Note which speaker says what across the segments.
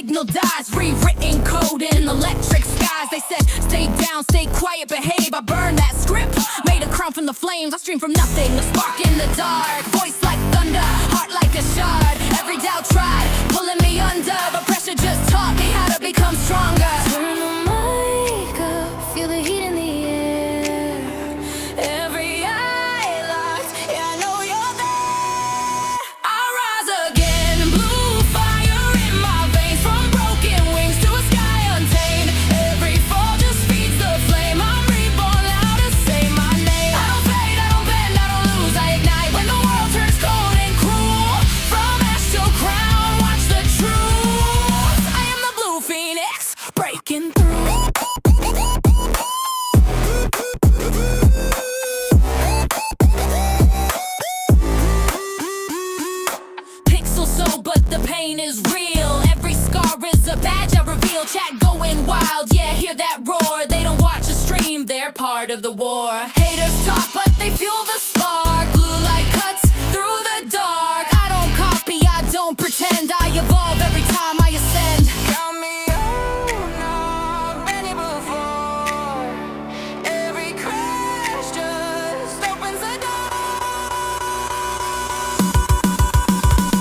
Speaker 1: signal dies, rewritten code in electric skies. They said, stay down, stay quiet, behave. I burned that script, made a crown from the flames. I stream from nothing, a spark in the dark. Voice like thunder, heart like a shard. Every doubt tried, pulling me under, but pressure just taught me how to become stronger. Turn the mic up, feel the heat in the air. Every eye locked, yeah, I know you're there. I rise again, blue fire in my veins. From broken wings to a sky untamed. Every fall just feeds the flame. I'm reborn, loud to say my name. I don't fade, I don't bend, I don't lose, I ignite. When the world turns cold and cruel, from ash to crown, watch the truth. I am the blue phoenix, breaking through. Pixel so, but the pain is real. Every scar is a badge I reveal. Chat going wild, yeah, hear that roar. They don't watch a stream, they're part of the war. Haters talk, but they fuel the spark. Blue light cuts through the dark. I don't copy, I don't pretend. I evolve every time I ascend. Count me out, not ready before. Every crash just opens the door.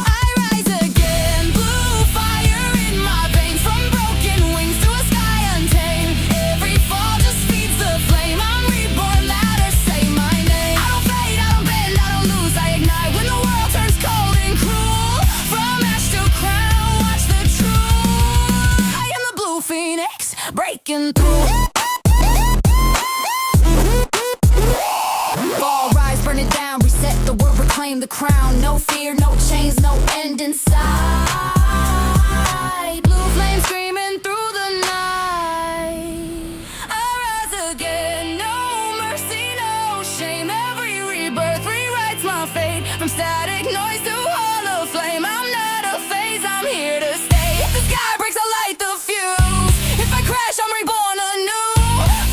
Speaker 1: I rise again, blue fire in my veins. From broken wings to a sky untamed. Every fall just feeds the flame. I'm reborn, louder, say my name. I don't fade, I don't bend, I don't lose, I ignite. When the world turns cold and cruel, from ash to crown, watch the truth. I am the blue phoenix, breaking through. Fall, rise, burn it down, reset the world, reclaim the crown. No fear, no chains, no end in sight. Blue flames screaming through the night. I rise again, no mercy, no shame. Every rebirth rewrites my fate. From static noise to hall of flame, I'm not a phase, I'm here to stay. If the sky breaks, I'll light the fuse. If I crash, I'm reborn anew.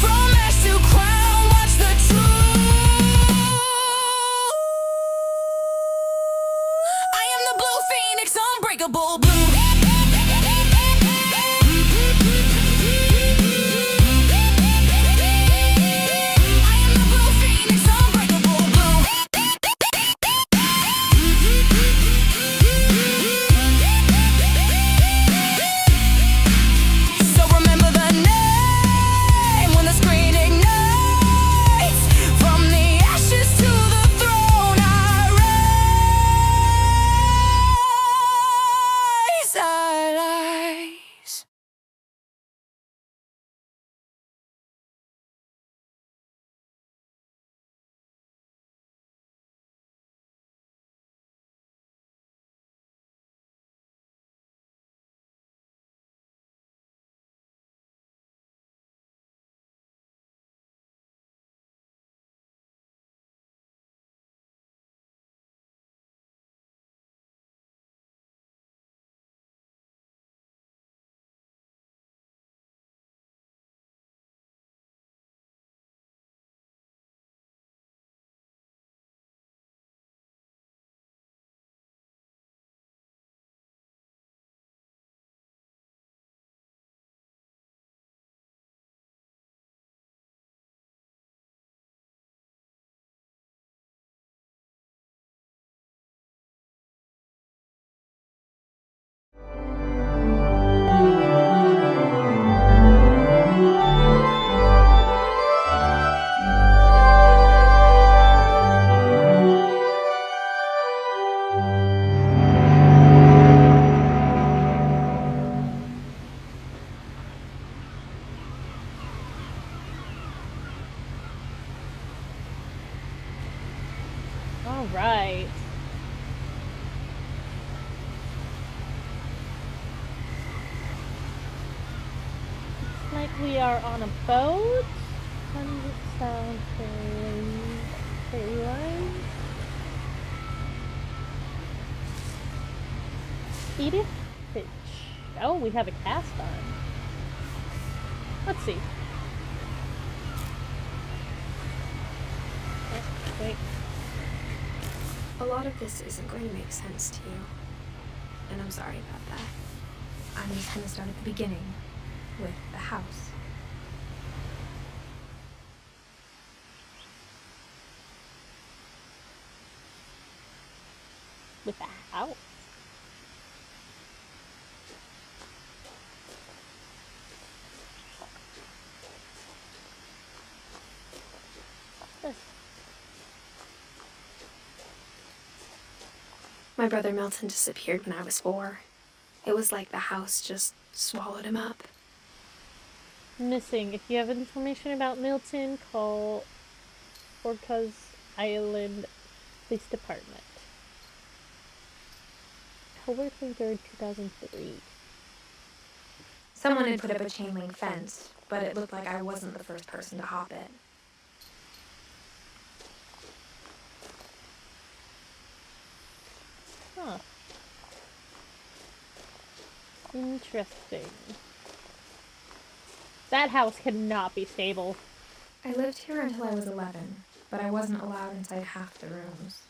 Speaker 1: From ash to crown, watch the truth. I am the blue phoenix, unbreakable blue. I am the blue phoenix, unbreakable blue. So remember the name when the screen ignites. From the ashes to the throne, I rise. I rise.
Speaker 2: All right. Looks like we are on a boat. 100 sound line. Edith Finch. Oh, we have a cast on. Let's see. Oh, wait.
Speaker 3: A lot of this isn't going to make sense to you, and I'm sorry about that. I'm just gonna start at the beginning, with the house.
Speaker 2: With a house?
Speaker 3: My brother Milton disappeared when I was 4. It was like the house just swallowed him up.
Speaker 2: Missing. If you have information about Milton, call Orcas Island Police Department. October 23rd, 2003.
Speaker 3: Someone had put up a chain link fence, but it looked like I wasn't the first person to hop it.
Speaker 2: Huh. Interesting. That house cannot be stable.
Speaker 3: I lived here until I was 11, but I wasn't allowed inside half the rooms.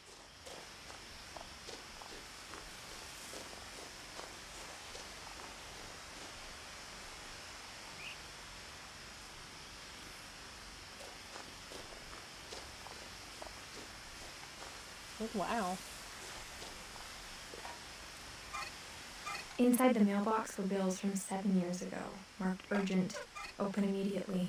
Speaker 2: Oh, wow.
Speaker 3: Inside the mailbox were bills from 7 years ago, marked urgent, open immediately.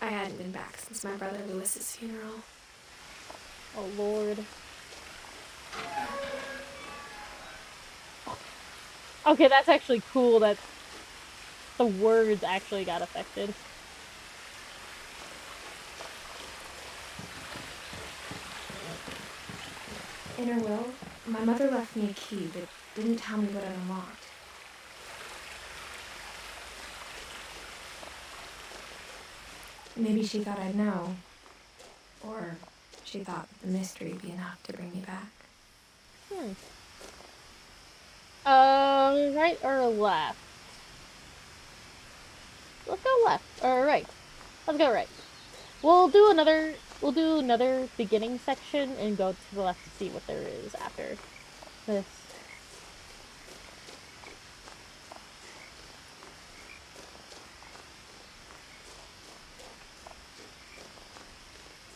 Speaker 3: I hadn't been back since my brother Lewis's funeral.
Speaker 2: Oh, Lord. Okay, that's actually cool that the words actually got affected.
Speaker 3: In her will, my mother left me a key but didn't tell me what it unlocked. Maybe she thought I'd know. Or she thought the mystery would be enough to bring me back.
Speaker 2: Right or left? Let's go left. Or right. Let's go right. We'll do another beginning section and go to the left to see what there is after this.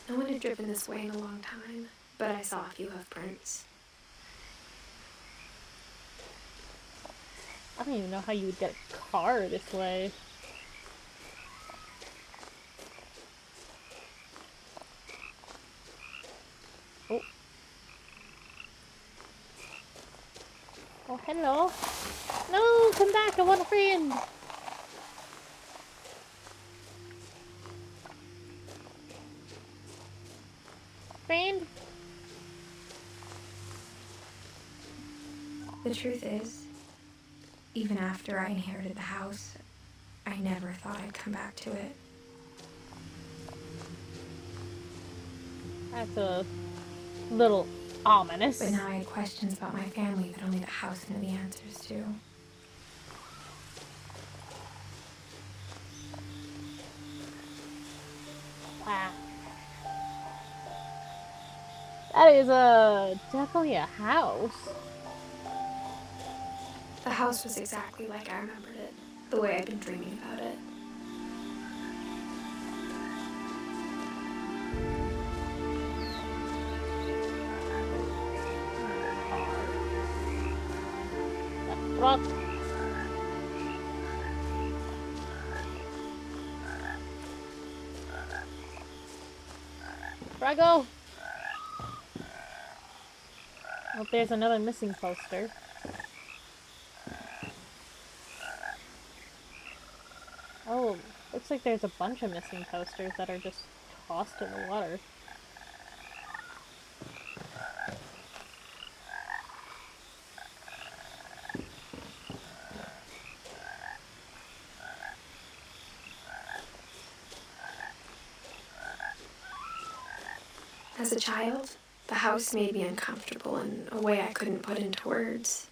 Speaker 3: No one had driven this way in a long time, but I saw a few hoof prints.
Speaker 2: I don't even know how you would get a car this way. Oh. Oh, hello. No, come back. I want a friend. Friend?
Speaker 3: The truth is, even after I inherited the house, I never thought I'd come back to it.
Speaker 2: That's a little ominous.
Speaker 3: But now I had questions about my family that only the house knew the answers to.
Speaker 2: Wow. That is definitely a house.
Speaker 3: The house was exactly like I remembered it, the way I'd been dreaming about it.
Speaker 2: Rock. Brago. Oh, there's another missing poster. Oh, looks like there's a bunch of missing posters that are just tossed in the water.
Speaker 3: As a child, the house made me uncomfortable in a way I couldn't put into words.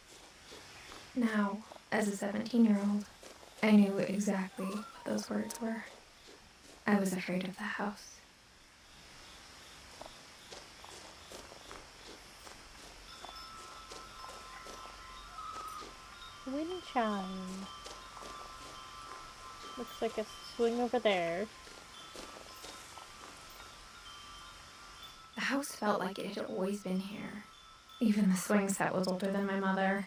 Speaker 3: Now, as a 17-year-old, I knew exactly what those words were. I was afraid of the house.
Speaker 2: Wind chime. Looks like a swing over there.
Speaker 3: The house felt like it had always been here. Even the swing set was older than my mother.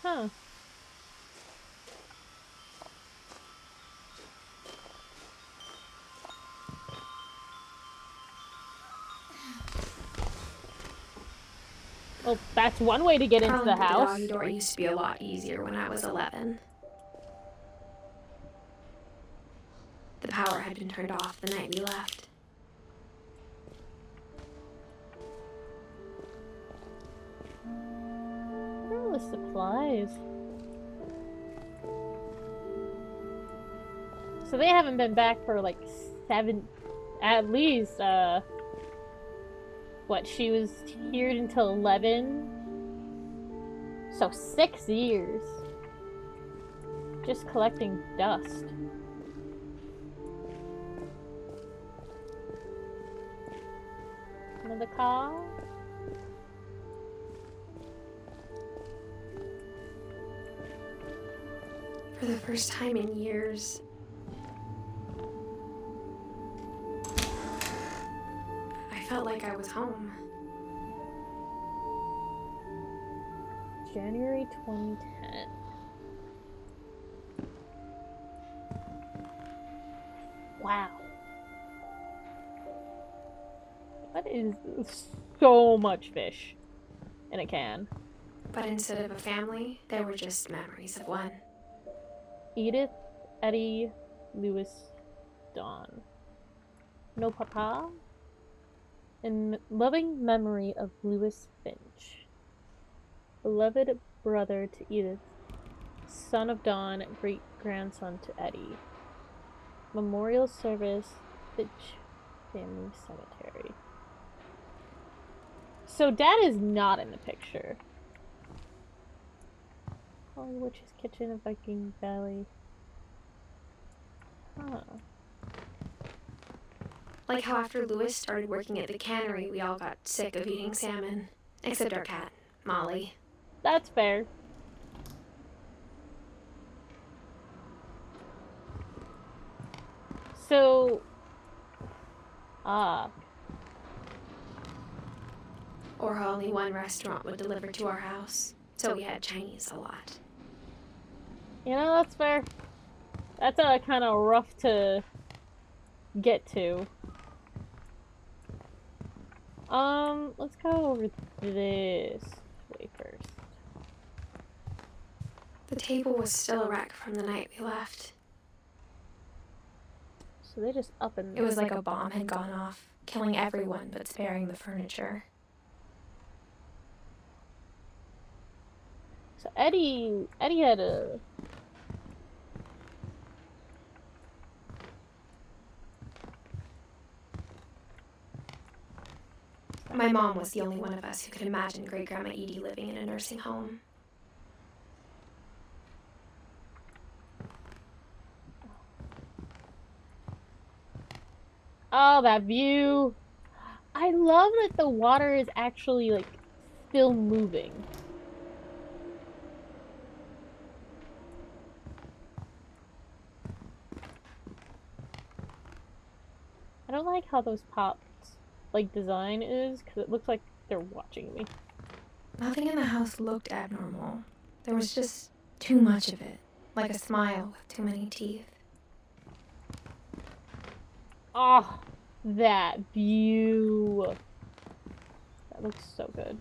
Speaker 2: Huh. Well, that's one way to get into the house.
Speaker 3: The doggy door used to be a lot easier when I was 11. The power had been turned off the night we left.
Speaker 2: Where are the supplies? So they haven't been back for like at least, what, she was here until 11? So 6 years. Just collecting dust. Another car?
Speaker 3: For the first time in years, I felt like I was home.
Speaker 2: January 2010. Wow. That is so much fish in a can.
Speaker 3: But instead of a family, there were just memories of one.
Speaker 2: Edith, Eddie, Lewis, Dawn. No papa? In loving memory of Lewis Finch. Beloved brother to Edith, son of Dawn, great-grandson to Eddie. Memorial service, Finch Family Cemetery. So Dad is not in the picture. Holy Witch's Kitchen of Viking Valley. Huh.
Speaker 3: Like how after Lewis started working at the cannery, we all got sick of eating salmon. Except our cat, Molly.
Speaker 2: That's fair. So...
Speaker 3: Or how only one restaurant would deliver to our house. So we had Chinese a lot.
Speaker 2: You know, that's fair. That's kind of rough to get to. Let's go over this way first.
Speaker 3: The table was still a wreck from the night we left.
Speaker 2: So they just up and...
Speaker 3: It was like a bomb had gone off, killing everyone but sparing the furniture.
Speaker 2: So Eddie had a...
Speaker 3: My mom was the only one of us who could imagine Great-Grandma Edie living in a nursing home.
Speaker 2: Oh, that view! I love that the water is actually, like, still moving. I don't like how those pops, like, design is, because it looks like they're watching me.
Speaker 3: Nothing in the house looked abnormal. There was just too much of it, like a smile with too many teeth.
Speaker 2: Oh, that view. That looks so good.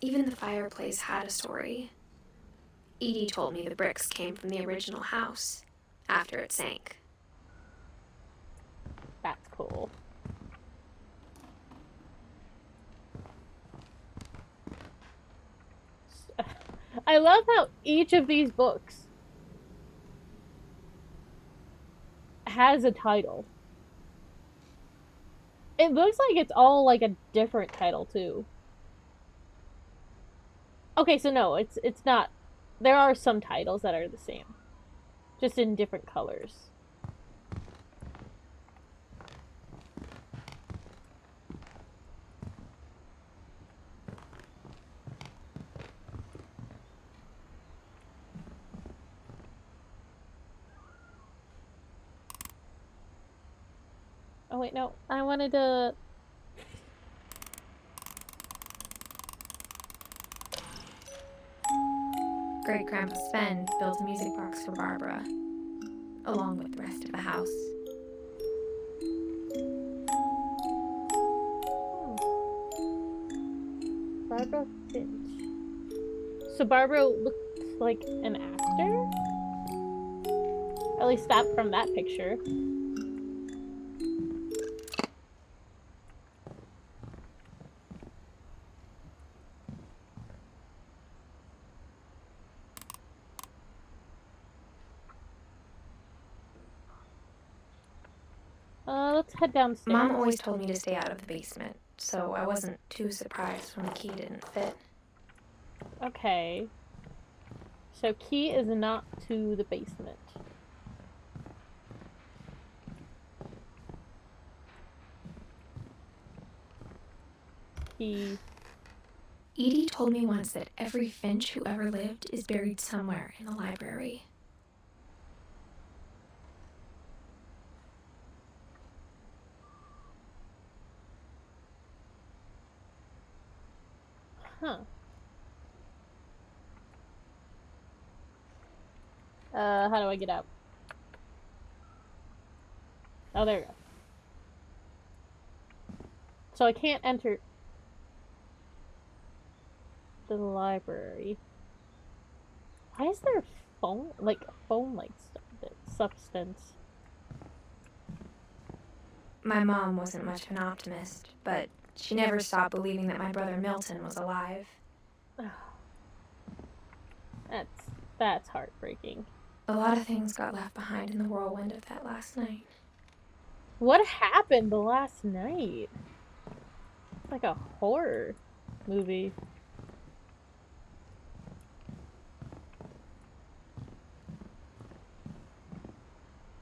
Speaker 3: Even the fireplace had a story. Edie told me the bricks came from the original house, after it sank.
Speaker 2: That's cool. I love how each of these books has a title. It looks like it's all like a different title too. Okay, so no, it's not. There are some titles that are the same, just in different colors. Oh wait, no. I wanted to.
Speaker 3: Great Grandpa Sven built a music box for Barbara, along with the rest of the house.
Speaker 2: Barbara Finch. So Barbara looked like an actor? At least that from that picture. Let's head downstairs.
Speaker 3: Mom always told me to stay out of the basement, so I wasn't too surprised when the key didn't fit.
Speaker 2: Okay. So key is not to the basement. Key.
Speaker 3: Edie told me once that every Finch who ever lived is buried somewhere in the library.
Speaker 2: Huh. How do I get out? Oh, there we go. So I can't enter the library. Why is there phone-like substance?
Speaker 3: My mom wasn't much of an optimist, but she never stopped believing that my brother Milton was alive.
Speaker 2: That's heartbreaking.
Speaker 3: A lot of things got left behind in the whirlwind of that last night.
Speaker 2: What happened the last night? It's like a horror movie.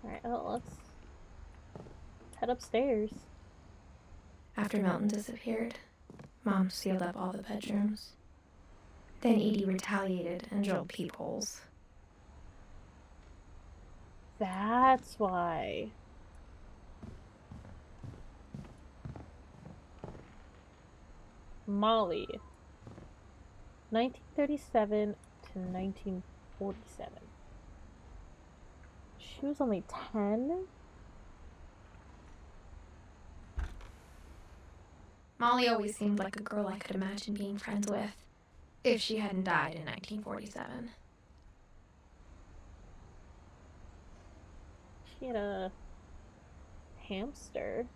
Speaker 2: Alright, well, let's head upstairs.
Speaker 3: After Milton disappeared, Mom sealed up all the bedrooms. Then Edie retaliated and drilled peepholes.
Speaker 2: That's why. Molly. 1937 to 1947. She was only 10?
Speaker 3: Molly always seemed like a girl I could imagine being friends with, if she hadn't died in 1947.
Speaker 2: She had a hamster.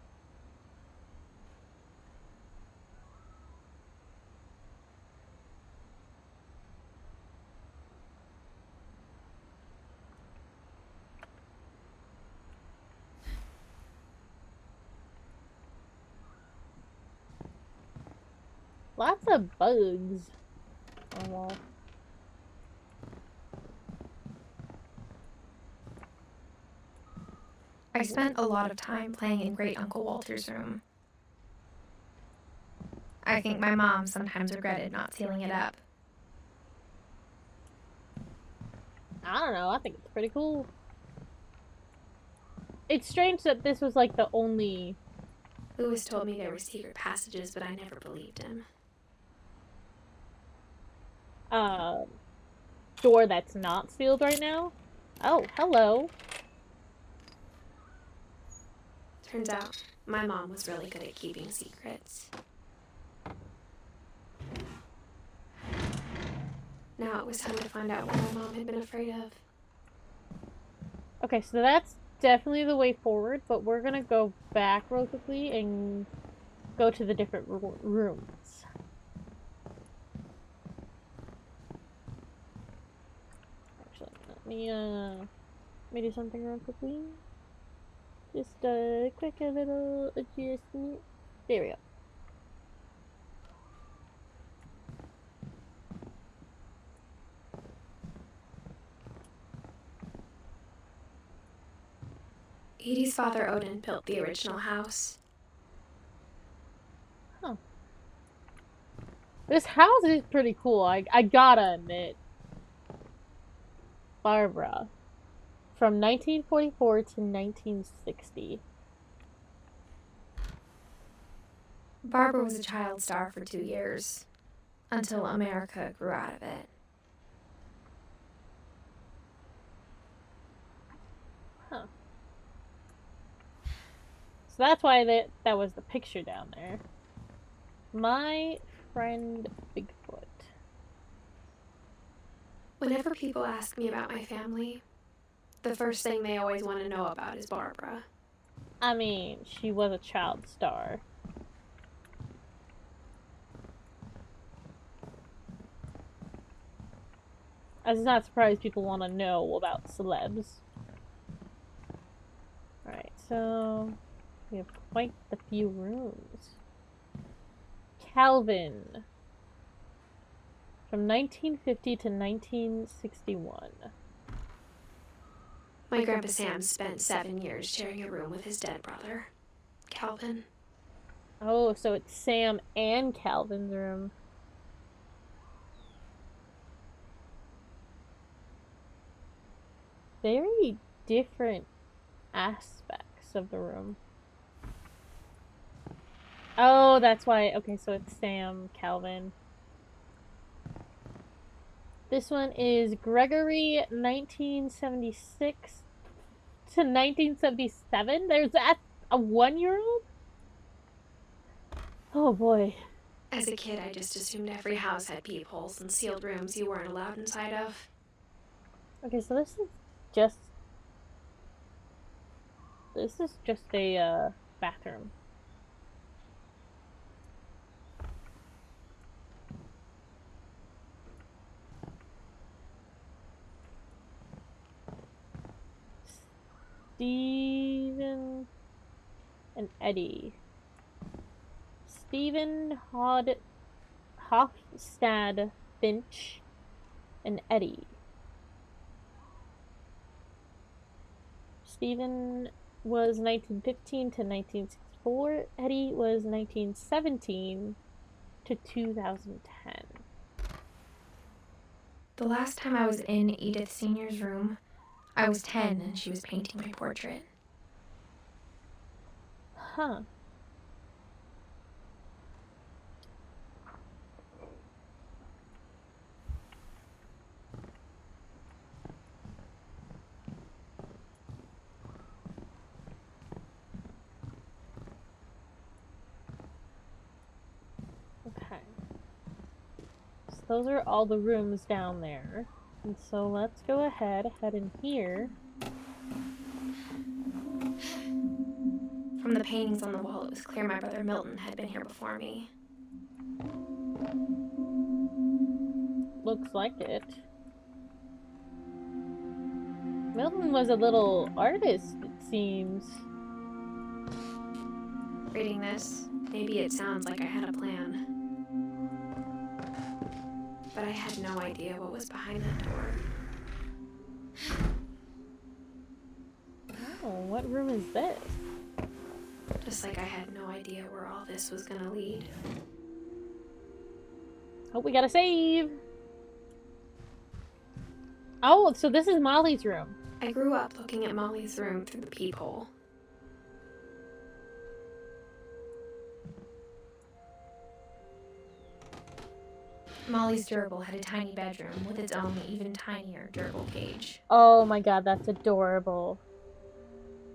Speaker 2: Lots of bugs on the wall.
Speaker 3: I spent a lot of time playing in Great Uncle Walter's room. I think my mom sometimes regretted not sealing it up.
Speaker 2: I don't know, I think it's pretty cool. It's strange that this was like the only...
Speaker 3: Lewis told me there were secret passages, but I never believed him.
Speaker 2: Door that's not sealed right now. Oh, hello.
Speaker 3: Turns out, my mom was really good at keeping secrets. Now it was time to find out what my mom had been afraid of.
Speaker 2: Okay, so that's definitely the way forward, but we're gonna go back real quickly and go to the different rooms. Actually, let me do something real quickly. Just a quick little adjustment. There we go.
Speaker 3: Edie's father Odin built the original house.
Speaker 2: Huh. This house is pretty cool, I gotta admit. Barbara. From 1944 to 1960.
Speaker 3: Barbara was a child star for 2 years, until America grew out of it.
Speaker 2: Huh. So that's why that was the picture down there. My friend Bigfoot.
Speaker 3: Whenever people ask me about my family, the first thing they always want to know about is Barbara.
Speaker 2: I mean, she was a child star. I was not surprised people want to know about celebs. Alright, so we have quite a few rooms. Calvin. From 1950 to 1961.
Speaker 3: My Grandpa Sam spent 7 years sharing a room with his dead brother, Calvin.
Speaker 2: Oh, so it's Sam and Calvin's room. Very different aspects of the room. Oh, that's why. Okay, so it's Sam, Calvin. This one is Gregory, 1976 to 1977. There's that a 1-year-old? Oh boy.
Speaker 3: As a kid, I just assumed every house had peepholes and sealed rooms you weren't allowed inside of.
Speaker 2: Okay, so this is just a bathroom. Stephen and Eddie. Stephen Hofstad Finch and Eddie. Stephen was 1915 to 1964. Eddie was 1917 to 2010.
Speaker 3: The last time I was in Edith Sr.'s room, I was 10 and she was painting my portrait.
Speaker 2: Huh. Okay. So those are all the rooms down there. And so let's go ahead, head in here.
Speaker 3: From the paintings on the wall, it was clear my brother Milton had been here before me.
Speaker 2: Looks like it. Milton was a little artist, it seems.
Speaker 3: Reading this, maybe it sounds like I had a plan. But I had no idea what was behind that door.
Speaker 2: Oh, what room is this?
Speaker 3: Just like I had no idea where all this was gonna lead.
Speaker 2: Oh, we gotta save! Oh, so this is Molly's room.
Speaker 3: I grew up looking at Molly's room through the peephole. Molly's gerbil had a tiny bedroom with its own even tinier gerbil cage.
Speaker 2: Oh my god, that's adorable.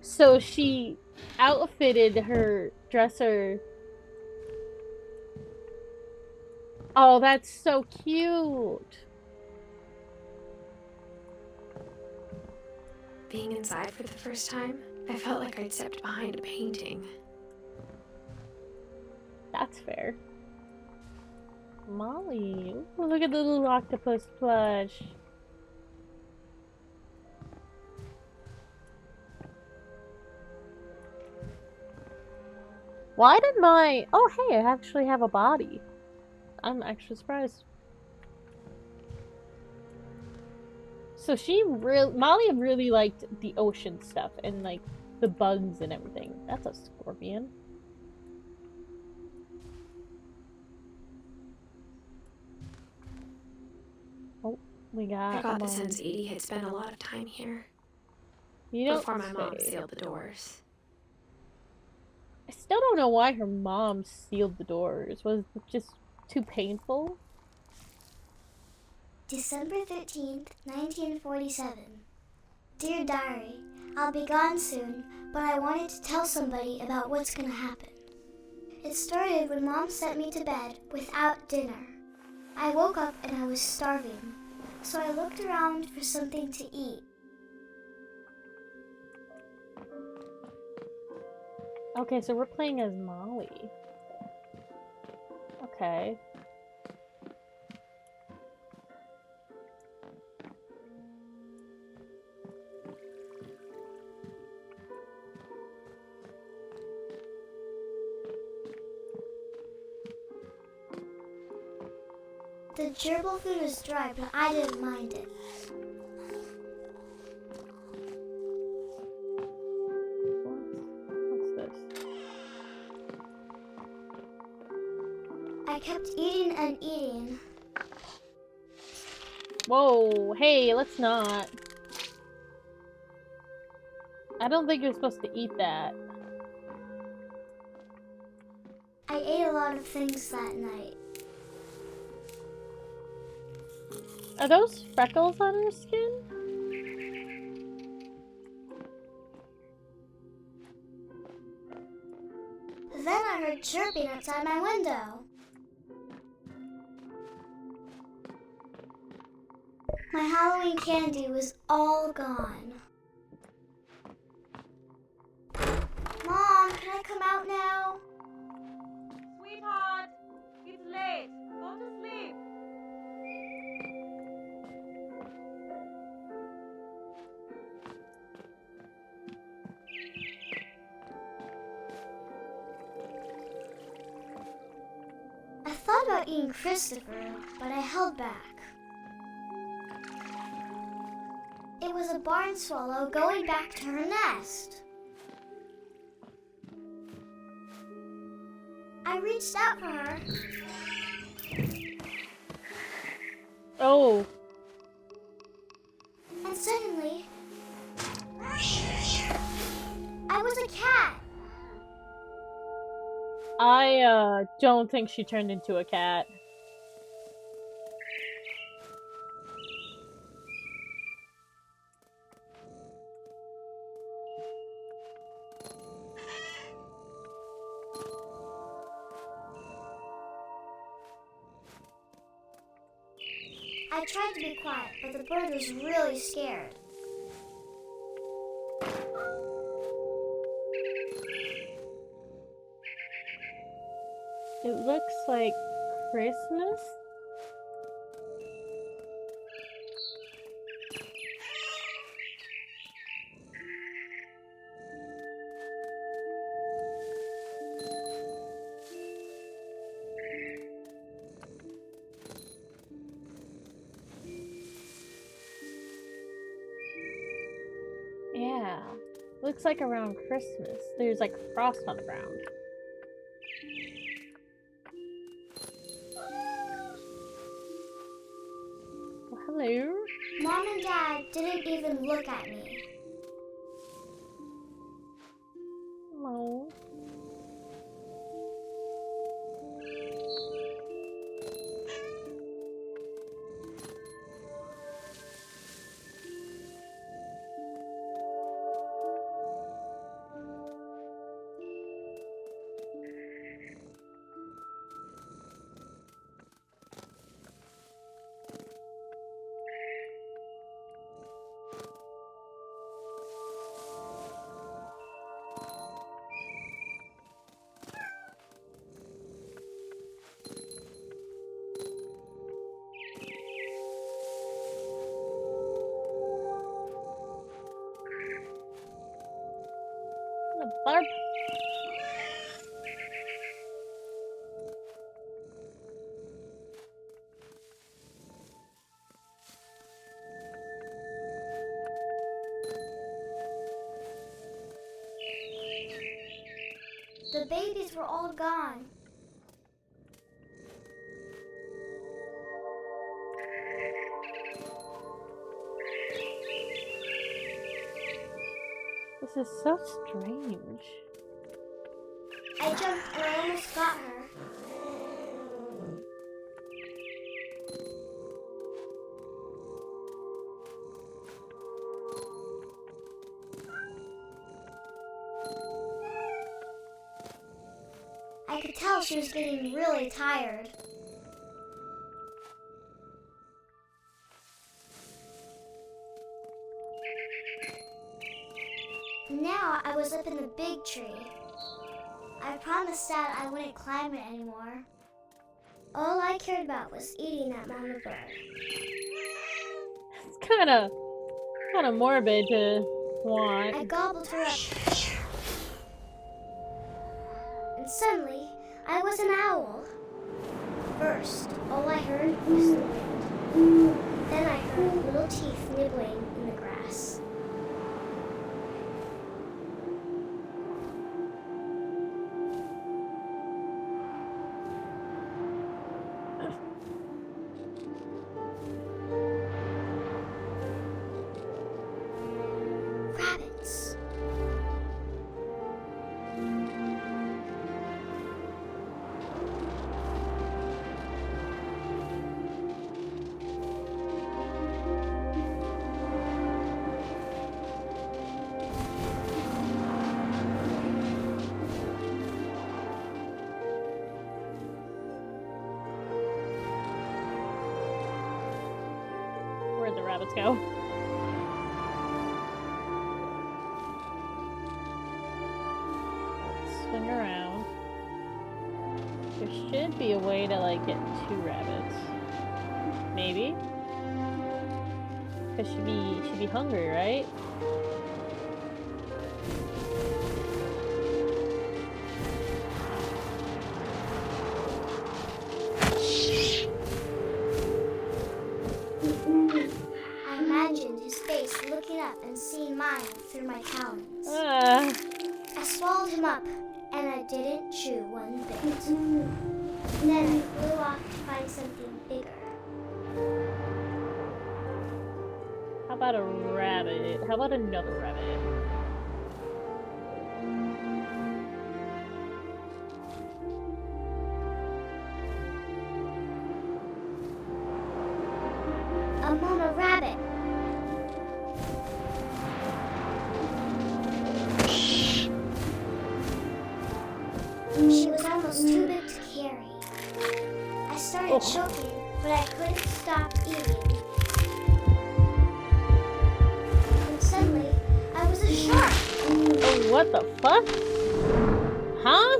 Speaker 2: So she outfitted her dresser. Oh, that's so cute.
Speaker 3: Being inside for the first time, I felt like I'd stepped behind a painting.
Speaker 2: That's fair. Molly. Ooh, look at the little octopus plush. Why did my... Oh, hey, I actually have a body. I'm actually surprised. So Molly really liked the ocean stuff and, like, the bugs and everything. That's a scorpion. Oh, we got.
Speaker 3: I got the sense Edie had spent a lot of time here
Speaker 2: You don't
Speaker 3: before my mom
Speaker 2: say.
Speaker 3: sealed the doors.
Speaker 2: I still don't know why her mom sealed the doors. Was it just too painful?
Speaker 4: December 13th, 1947. Dear Diary, I'll be gone soon, but I wanted to tell somebody about what's gonna happen. It started when Mom sent me to bed without dinner. I woke up and I was starving, so I looked around for something to eat.
Speaker 2: Okay, so we're playing as Molly. Okay.
Speaker 4: The gerbil food was dry, but I didn't mind it.
Speaker 2: What's this?
Speaker 4: I kept eating and eating.
Speaker 2: Whoa, hey, let's not. I don't think you're supposed to eat that.
Speaker 4: I ate a lot of things that night.
Speaker 2: Are those freckles on her skin?
Speaker 4: Then I heard chirping outside my window. My Halloween candy was all gone. Mom, can I come out now?
Speaker 5: Sweetheart, it's late. Go to sleep.
Speaker 4: I thought about eating Christopher, but I held back. It was a barn swallow going back to her nest. I reached out for her.
Speaker 2: Oh.
Speaker 4: And suddenly, I was a cat.
Speaker 2: I don't think she turned into a cat.
Speaker 4: I tried to be quiet, but the bird was really scared.
Speaker 2: It looks like Christmas? Yeah. Looks like around Christmas. There's like frost on the ground. Well, hello.
Speaker 4: Mom and Dad didn't even look at me.
Speaker 2: Hello.
Speaker 4: The babies were all gone.
Speaker 2: This is so strange.
Speaker 4: I jumped and I almost got her. I could tell she was getting really tired. Now I was up in the big tree. I promised Dad I wouldn't climb it anymore. All I cared about was eating that mama bird.
Speaker 2: It's kind of morbid to want.
Speaker 4: I gobbled her up. And suddenly, I was an owl. First, all I heard was the wind. Then I heard little teeth nibbling in the grass. Rabbits.
Speaker 2: Where'd the rabbits go? Let's swing around. There should be a way to like get 2 rabbits. Maybe? Cause she'd be hungry, right?
Speaker 4: I imagined his face looking up and seeing mine through my talons. I swallowed him up, and I didn't chew one bit. Then I flew off to find something bigger.
Speaker 2: How about a rabbit? How about another rabbit?
Speaker 4: A mama rabbit. She was almost too big to carry. I started choking, but I couldn't stop eating. And suddenly, I was a shark.
Speaker 2: Oh, what the fuck? Huh?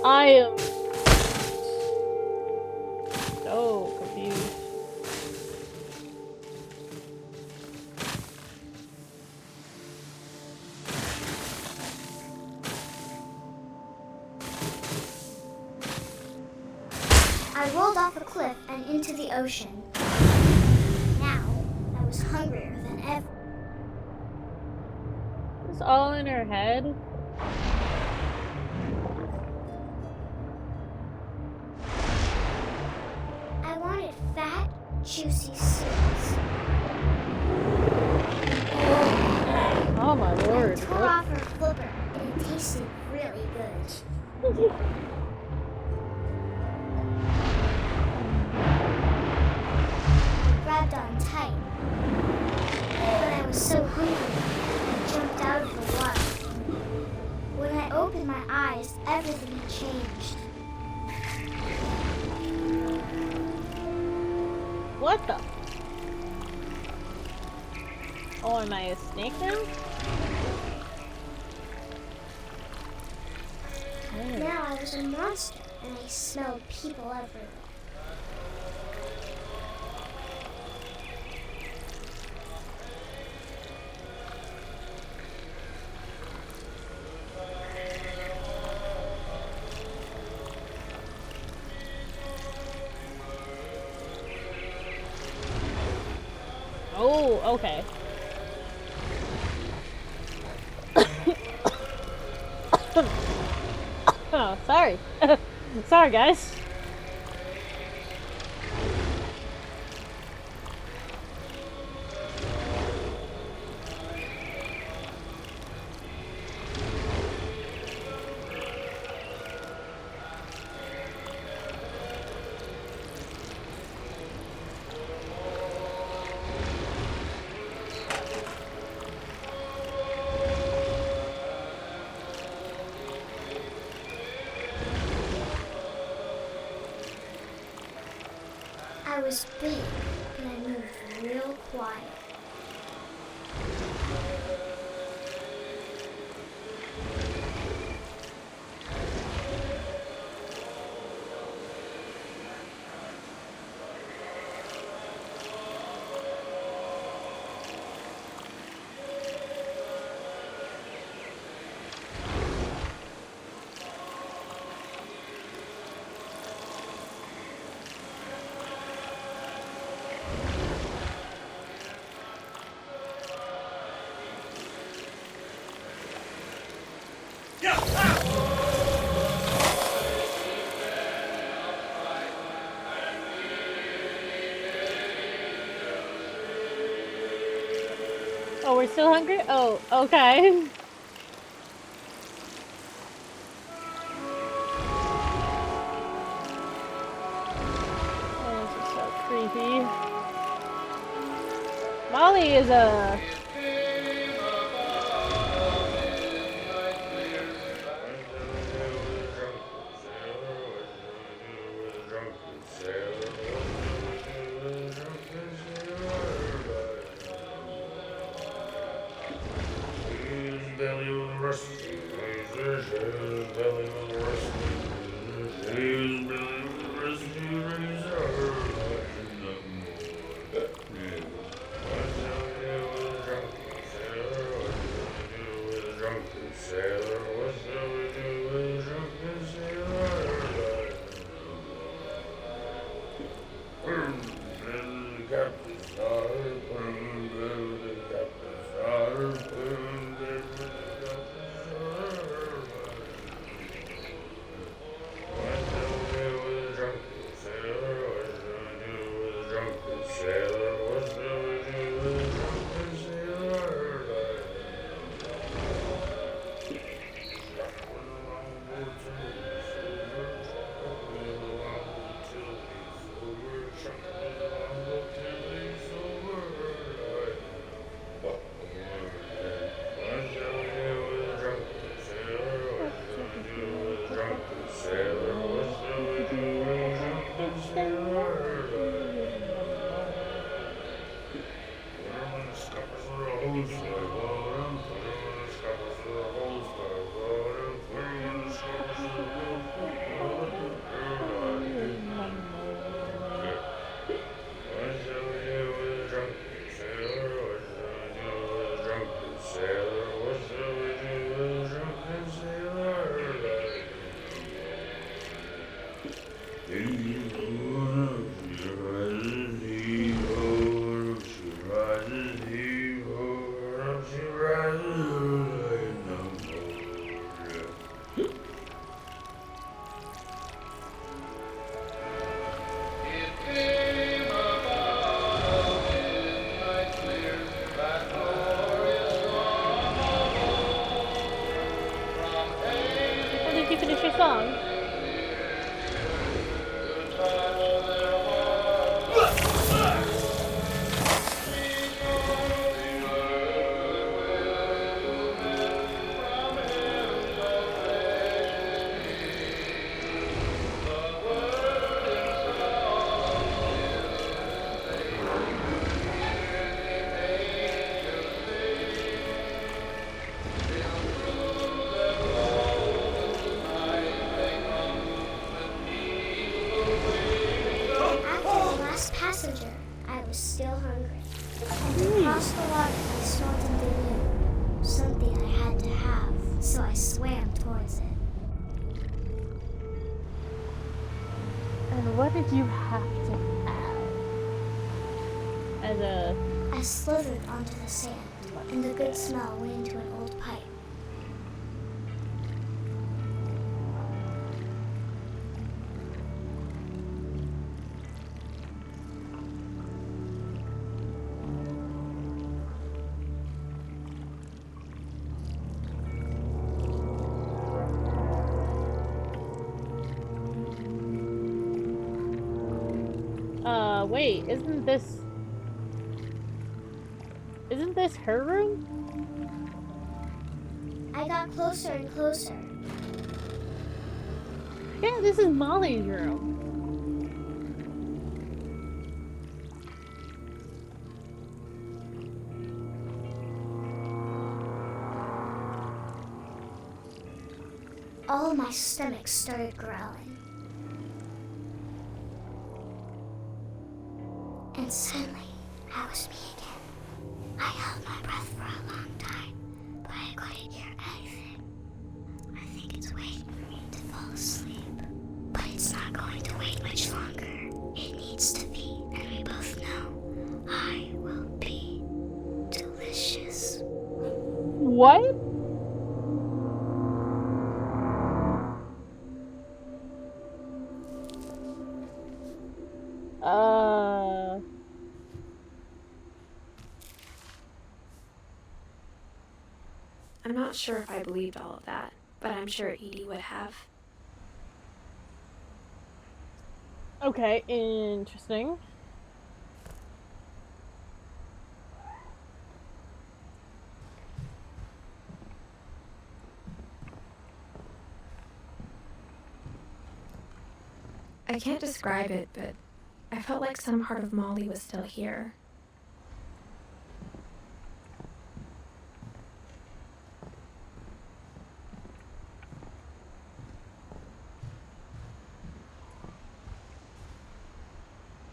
Speaker 2: I am so confused.
Speaker 4: I rolled off a cliff and into the ocean. Now, I was hungrier than ever.
Speaker 2: It's all in her head.
Speaker 4: I wanted fat, juicy soups.
Speaker 2: Oh my
Speaker 4: I
Speaker 2: lord.
Speaker 4: tore off her flipper, and it tasted really good. I grabbed on tight, but I was so hungry, I jumped out of the water. When I opened my eyes, everything had changed.
Speaker 2: What the? Oh, am I a snake now?
Speaker 4: Now I was a monster, and I smelled people everywhere.
Speaker 2: Oh, okay. Oh, sorry. Sorry, guys.
Speaker 4: I was big, and I moved real quiet.
Speaker 2: Oh, we're still hungry? Oh, okay. Oh, this is so creepy. Molly is a... How did you finish your song?
Speaker 4: After the last passenger, I was still hungry. And across the water, I saw something new. Something I had to have, so I swam towards it.
Speaker 2: And what did you have to have? As a...
Speaker 4: I slithered onto the sand, and the good smell went into an old pipe.
Speaker 2: Wait, isn't this her room?
Speaker 4: I got closer and closer.
Speaker 2: Yeah, this is Molly's room.
Speaker 4: All my stomach started growling. And suddenly, I was me again. I held my breath for a long time, but I couldn't hear anything. I think it's waiting for me to fall asleep. But it's not going to wait much longer. It needs to be, and we both know I will be delicious.
Speaker 2: What?
Speaker 3: I'm not sure if I believed all of that, but I'm sure Edie would have.
Speaker 2: Okay, interesting.
Speaker 3: I can't describe it, but I felt like some part of Molly was still here.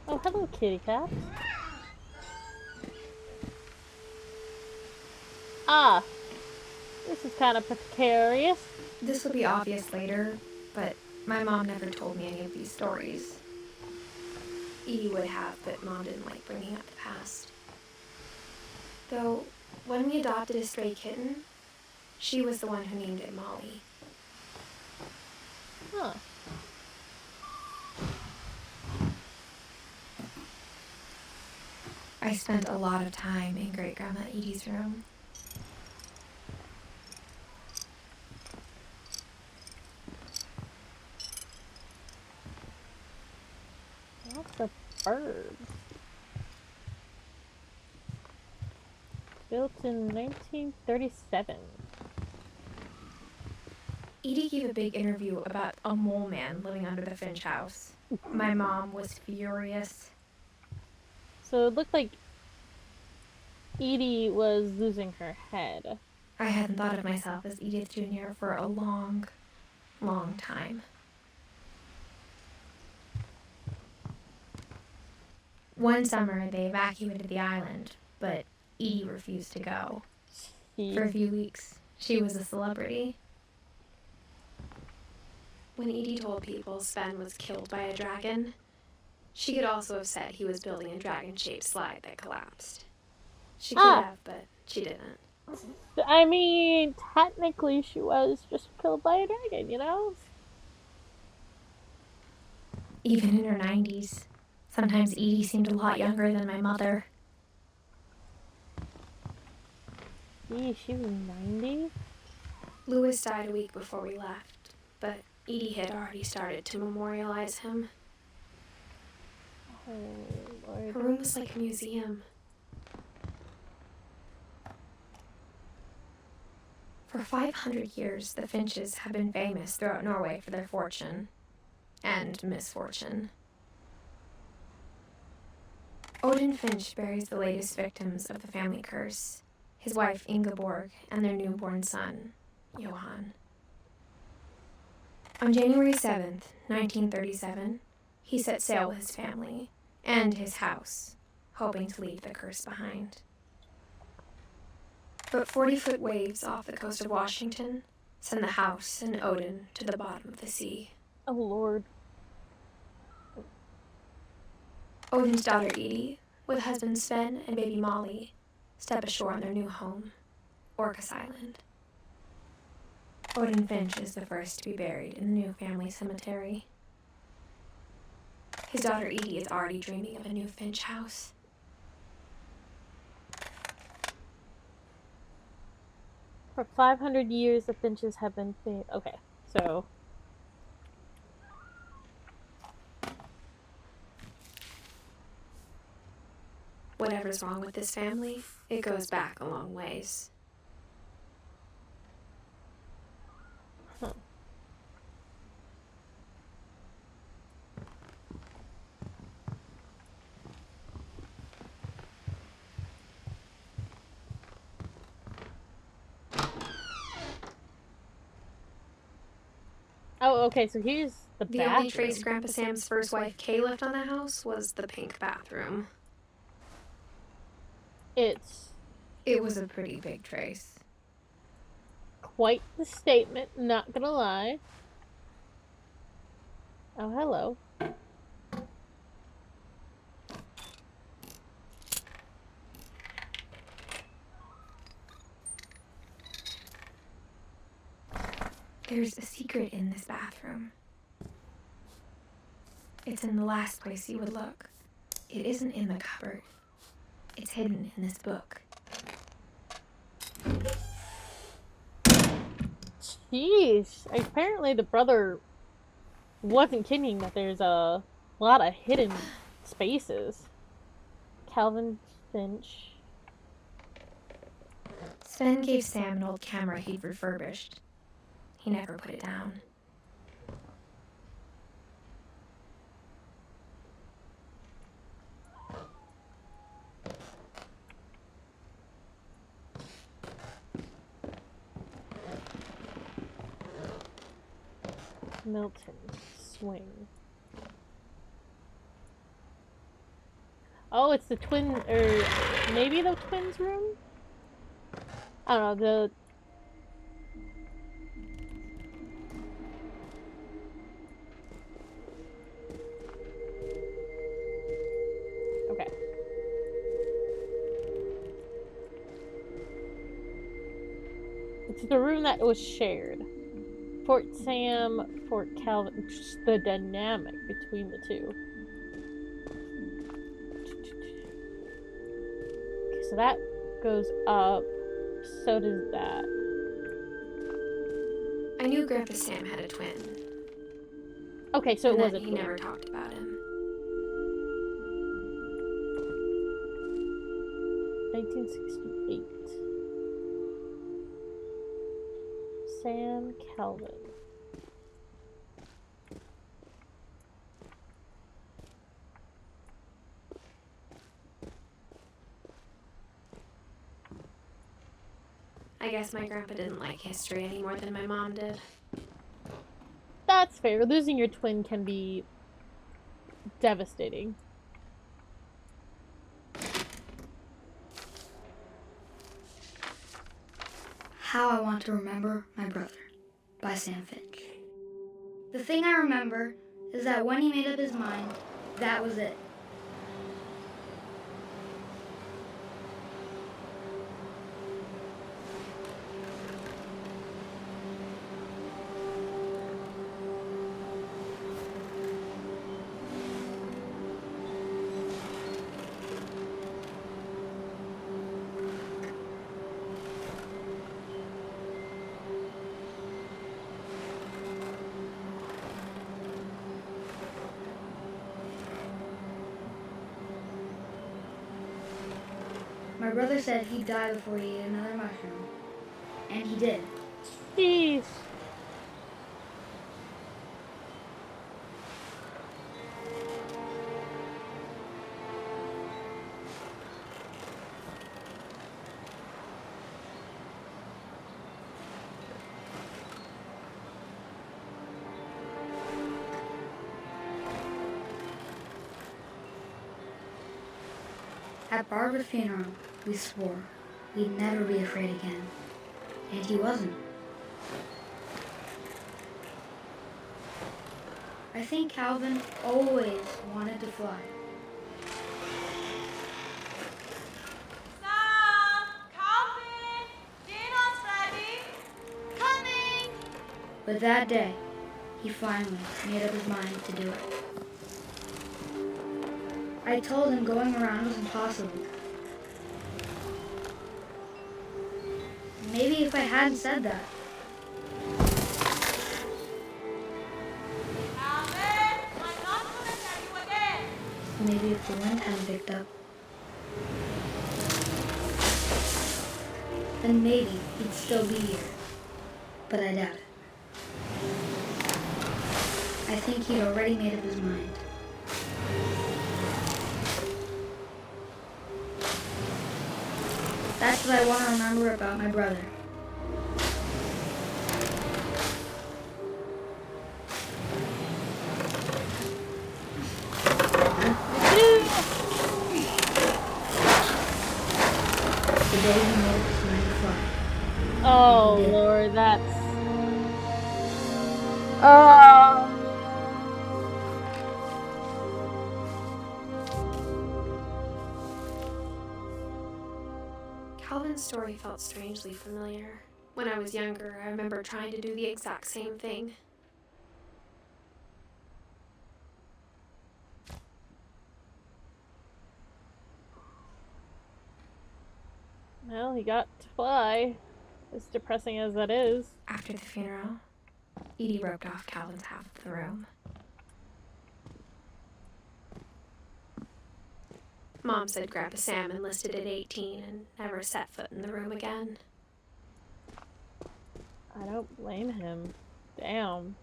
Speaker 2: Oh, hello, kitty cat. Ah, this is kind of precarious.
Speaker 3: This will be obvious later, but my mom never told me any of these stories. Edie would have, but Mom didn't like bringing up the past. Though, when we adopted a stray kitten, she was the one who named it Molly.
Speaker 2: Huh.
Speaker 3: I spent a lot of time in Great-Grandma Edie's room.
Speaker 2: Lots of birds. Built in 1937.
Speaker 3: Edie gave a big interview about a mole man living under the Finch house. My mom was furious.
Speaker 2: So it looked like Edie was losing her head.
Speaker 3: I hadn't thought of myself as Edith Jr. for a long, long time. One summer, they evacuated the island, but Edie refused to go. For a few weeks, she was a celebrity. When Edie told people Sven was killed by a dragon, she could also have said he was building a dragon-shaped slide that collapsed. She could have, but she didn't.
Speaker 2: I mean, technically she was just killed by a dragon, you know?
Speaker 3: Even in her 90s, sometimes Edie seemed a lot younger than my mother.
Speaker 2: Gee, she was 90?
Speaker 3: Louis died a week before we left, but Edie had already started to memorialize him.
Speaker 2: Oh, Lord.
Speaker 3: Her room was like a museum. For 500 years, the Finches have been famous throughout Norway for their fortune and misfortune. Odin Finch buries the latest victims of the family curse, his wife Ingeborg and their newborn son, Johan. On January 7th, 1937, he set sail with his family and his house, hoping to leave the curse behind. But 40-foot waves off the coast of Washington send the house and Odin to the bottom of the sea.
Speaker 2: Oh, Lord.
Speaker 3: Odin's daughter Edie, with husband Sven and baby Molly, step ashore on their new home, Orcas Island. Odin Finch is the first to be buried in the new family cemetery. His daughter Edie is already dreaming of a new Finch house.
Speaker 2: For 500 years, the Finches have been okay, so...
Speaker 3: whatever's wrong with this family, it goes back a long ways.
Speaker 2: Huh. Oh, okay, so here's the
Speaker 3: The
Speaker 2: bathroom.
Speaker 3: only trace Grandpa Sam's first wife Kay left on the house was the pink bathroom.
Speaker 2: It's
Speaker 3: It was a pretty big trace.
Speaker 2: quite the statement, not gonna lie. Oh, hello.
Speaker 3: There's a secret in this bathroom. It's in the last place you would look. It isn't in the cupboard. It's hidden in this book.
Speaker 2: Jeez. Apparently the brother wasn't kidding that there's a lot of hidden spaces. Calvin Finch.
Speaker 3: Sven gave Sam an old camera he'd refurbished. He never put it down.
Speaker 2: Milton swing. Oh, it's the twin, or maybe the twins' room? I don't know, okay. It's the room that was shared. Fort Sam, Fort Calvin, just the dynamic between the two. Okay, so that goes up, so does that.
Speaker 3: I knew Grandpa Sam had a twin.
Speaker 2: Okay, so it
Speaker 3: and
Speaker 2: was
Speaker 3: that
Speaker 2: a
Speaker 3: he
Speaker 2: twin.
Speaker 3: never talked about him.
Speaker 2: 1968. Sam Calvin.
Speaker 3: I guess my grandpa didn't like history any more than my mom did.
Speaker 2: That's fair. Losing your twin can be devastating.
Speaker 6: How I Want to Remember My Brother by Sam Finch. The thing I remember is that when he made up his mind, that was it. My brother said he'd die before he ate another mushroom. And he did.
Speaker 2: Jeez.
Speaker 6: At Barbara's funeral, we swore we'd never be afraid again. And he wasn't. I think Calvin always wanted to fly.
Speaker 5: Sam! Calvin! Dinner's ready! Coming!
Speaker 6: But that day, he finally made up his mind to do it. I told him going around was impossible. Maybe if I hadn't said that,
Speaker 5: Calvin! I'm not gonna tell you again!
Speaker 6: maybe if the wind hadn't picked up, then maybe he'd still be here. But I doubt it. I think he'd already made up his mind. That's what I want to remember about my brother. The day he made up his mind to fly.
Speaker 2: Oh, Lord, that's... Oh...
Speaker 3: Calvin's story felt strangely familiar. When I was younger, I remember trying to do the exact same thing.
Speaker 2: Well, he got to fly. As depressing as that is.
Speaker 3: After the funeral, Edie roped off Calvin's half of the room. Mom said Grandpa Sam enlisted at 18 and never set foot in the room again.
Speaker 2: I don't blame him. Damn.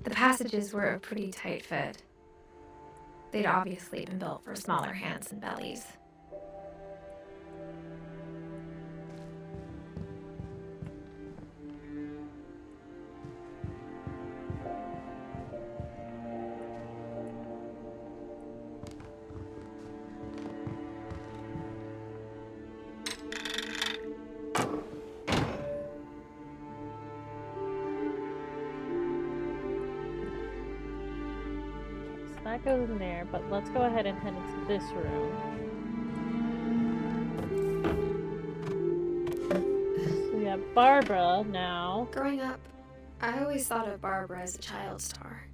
Speaker 3: The passages were a pretty tight fit. They'd obviously been built for smaller hands and bellies.
Speaker 2: That goes in there, but let's go ahead and head into this room. So we have Barbara now.
Speaker 3: Growing up, I always thought of Barbara as a child star.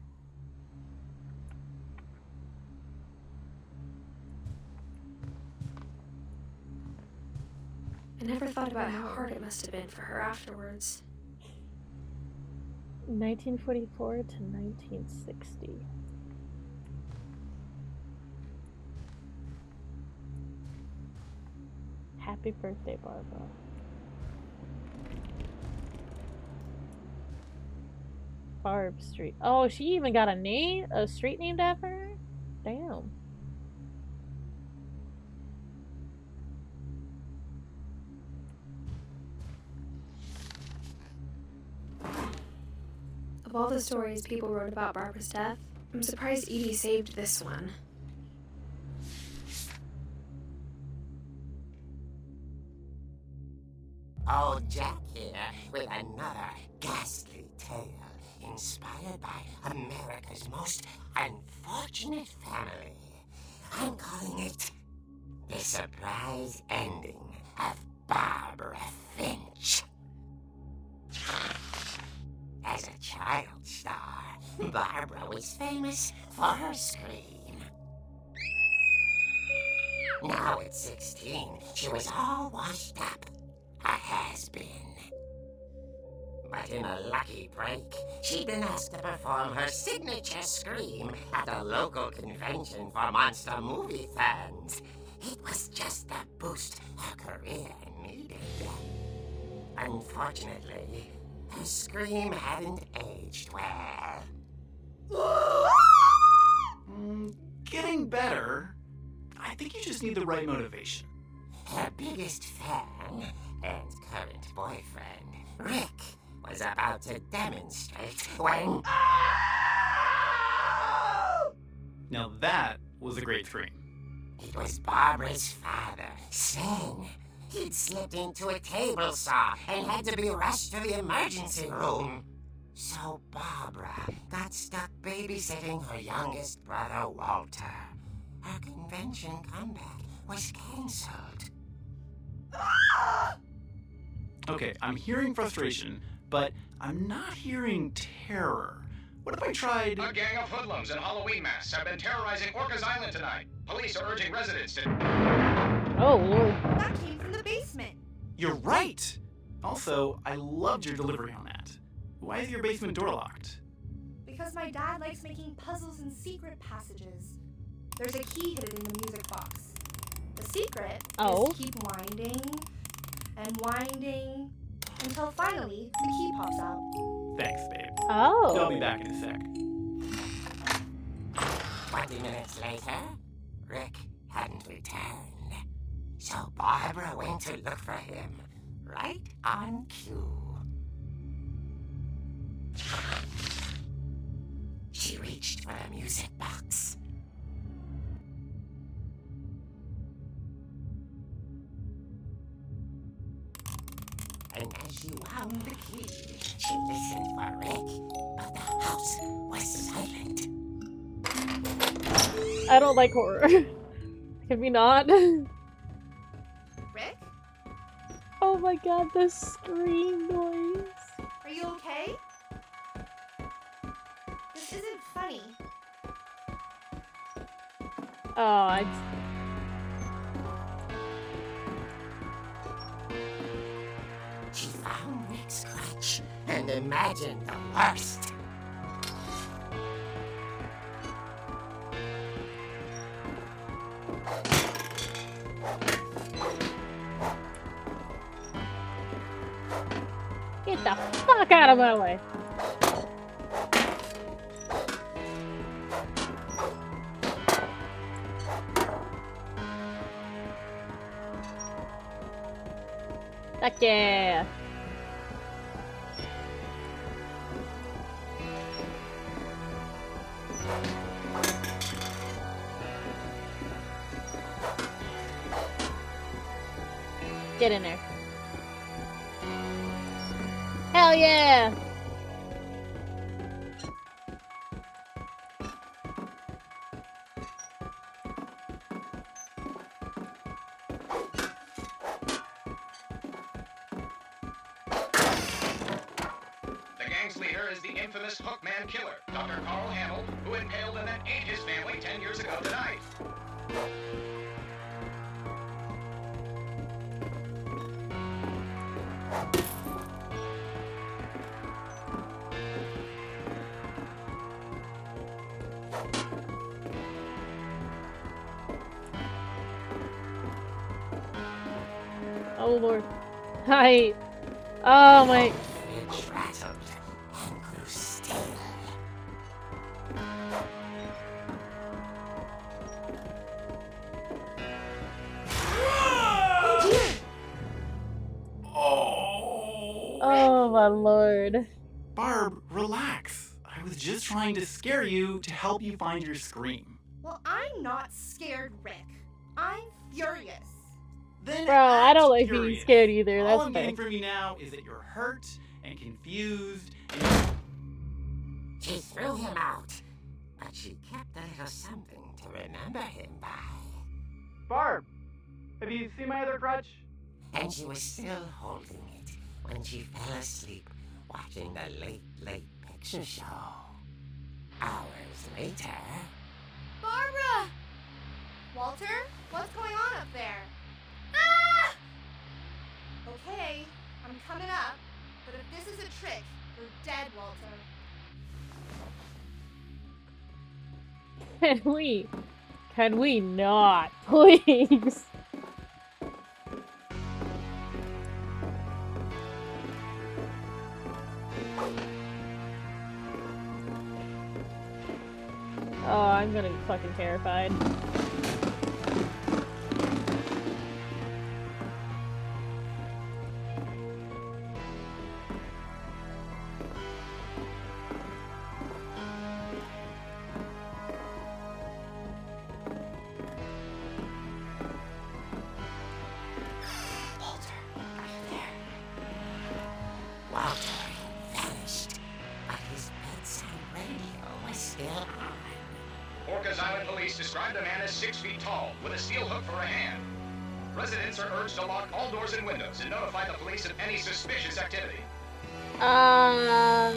Speaker 3: I never thought about how hard it must have been for her afterwards.
Speaker 2: 1944 to 1960. Happy birthday, Barbara. Barb Street. Oh, she even got a name? A street named after her? Damn.
Speaker 3: Of all the stories people wrote about Barbara's death, I'm surprised Edie saved this one.
Speaker 7: Old Jack here with another ghastly tale inspired by America's most unfortunate family. I'm calling it The Surprise Ending of Barbara Finch. As a child star, Barbara was famous for her scream. Now at 16, she was all washed up. A has-been. But in a lucky break, she'd been asked to perform her signature scream at the local convention for monster movie fans. It was just the boost her career needed. Unfortunately, her scream hadn't aged well.
Speaker 8: Getting better. I think you just need the right motivation.
Speaker 7: Her biggest fan and current boyfriend, Rick, was about to demonstrate when...
Speaker 8: Now that was a great scream.
Speaker 7: It was Barbara's father, Sven. He'd slipped into a table saw and had to be rushed to the emergency room. So Barbara got stuck babysitting her youngest brother, Walter. Her convention comeback was cancelled.
Speaker 8: Okay, I'm hearing frustration, but I'm not hearing terror. What if I tried...
Speaker 9: A gang of hoodlums in Halloween masks have been terrorizing Orcas Island tonight. Police are urging residents to...
Speaker 2: Oh, Lord.
Speaker 5: That came from the basement.
Speaker 8: You're right! Also, I loved your delivery on that. Why is your basement door locked?
Speaker 5: Because my dad likes making puzzles and secret passages. There's a key hidden in the music box. The secret is keep winding and winding until finally the key pops out.
Speaker 8: Thanks, babe.
Speaker 2: Oh.
Speaker 8: I'll be back in a sec.
Speaker 7: 20 minutes later, Rick hadn't returned. So Barbara went to look for him, right on cue. She reached for the music box. And as she wound the key, she listened for Rick, but the house was silent.
Speaker 2: I don't like horror. Can we not?
Speaker 5: Rick?
Speaker 2: Oh my god, the scream noise.
Speaker 5: Are you okay? This isn't funny.
Speaker 2: Oh,
Speaker 7: She found Rick's crutch and imagined the worst.
Speaker 2: get the fuck out of my way. Heck yeah. Get in there. Hell yeah!
Speaker 9: The gang's leader is the infamous Hookman Killer, Dr. Carl Hamill, who impaled and then ate his family 10 years ago tonight.
Speaker 2: Oh lord. Hi. Oh my.
Speaker 7: It rattled and grew still.
Speaker 2: Oh my lord.
Speaker 8: Barb, relax. I was just trying to scare you to help you find your scream.
Speaker 5: Well, I'm not scared, Rick. I'm furious.
Speaker 8: Then
Speaker 2: Bro, I don't
Speaker 8: act
Speaker 2: like being
Speaker 8: furious.
Speaker 2: scared either.
Speaker 8: All
Speaker 2: That's
Speaker 8: I'm
Speaker 2: fair.
Speaker 8: getting from you now is that you're hurt and confused and
Speaker 7: She threw him out, but she kept a little something to remember him by.
Speaker 8: Barb, have you seen my other crutch?
Speaker 7: And she was still holding it when she fell asleep watching the Late Picture Show. Hours later...
Speaker 5: Barbara! Walter, what's going on up there? Ah! Okay, I'm coming up, but if this is a trick, you're dead, Walter.
Speaker 2: Can we not, please? Oh, I'm gonna be fucking terrified.
Speaker 7: Walter had vanished, but his bedside radio was still on.
Speaker 9: Orcas Island police described the man as 6 feet tall, with a steel hook for a hand. Residents are urged to lock all doors and windows and notify the police of any suspicious activity.
Speaker 7: I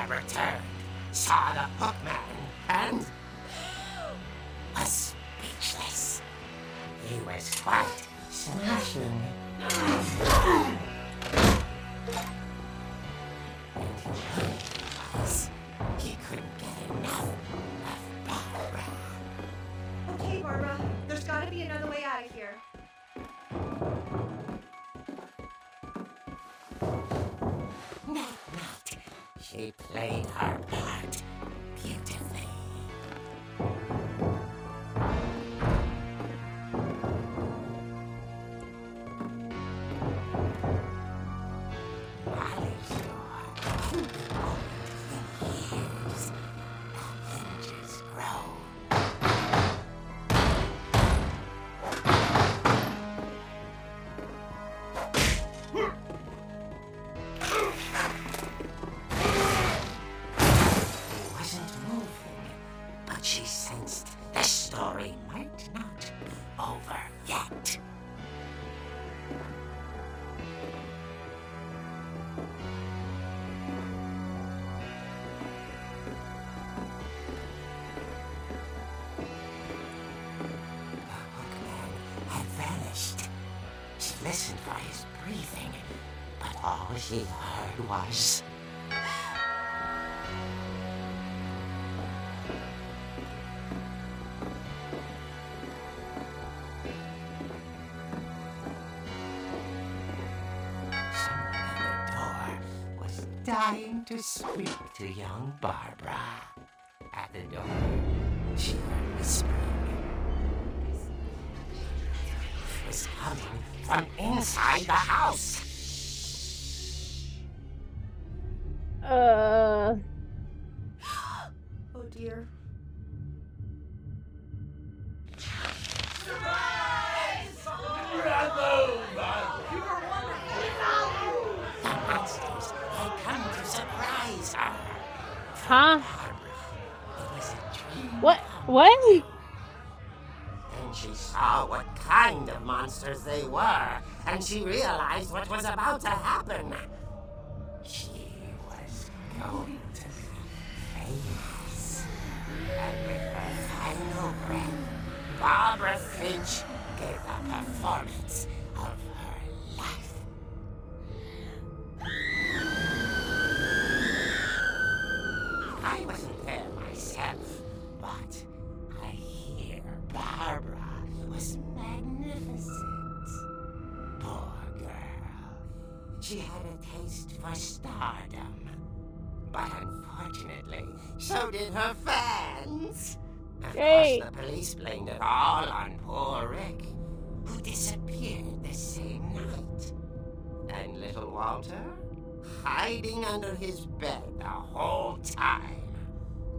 Speaker 7: returned, saw the hookman, and was speechless. He was quite smashing. And he realized he couldn't get enough of Barbara.
Speaker 5: Okay, Barbara, there's gotta be another way out of here.
Speaker 7: Not. She played her part beautifully. Molly's door opened in years. The hinges grow. He wasn't moving, but she sensed the story might not be over yet. The hookman had vanished. She listened for his breathing, but all she heard was... Someone at the door was dying to speak to young Barbara. At the door, she heard whispering. It was coming from inside the house.
Speaker 5: Oh dear.
Speaker 7: The monsters had come to surprise her.
Speaker 2: Huh?
Speaker 7: Barbara, it was a dream.
Speaker 2: What? What?
Speaker 7: Then she saw what kind of monsters they were, and she realized what was about to happen. She was going to be famous. And with her final breath, Barbara Finch gave the performance of her life. I wasn't there myself, but I hear Barbara was magnificent. Poor girl. She had a taste for stardom. But unfortunately, so did her fans. Of
Speaker 2: Hey.
Speaker 7: course, the police blamed it all on poor Rick, who disappeared the same night. And little Walter, hiding under his bed the whole time.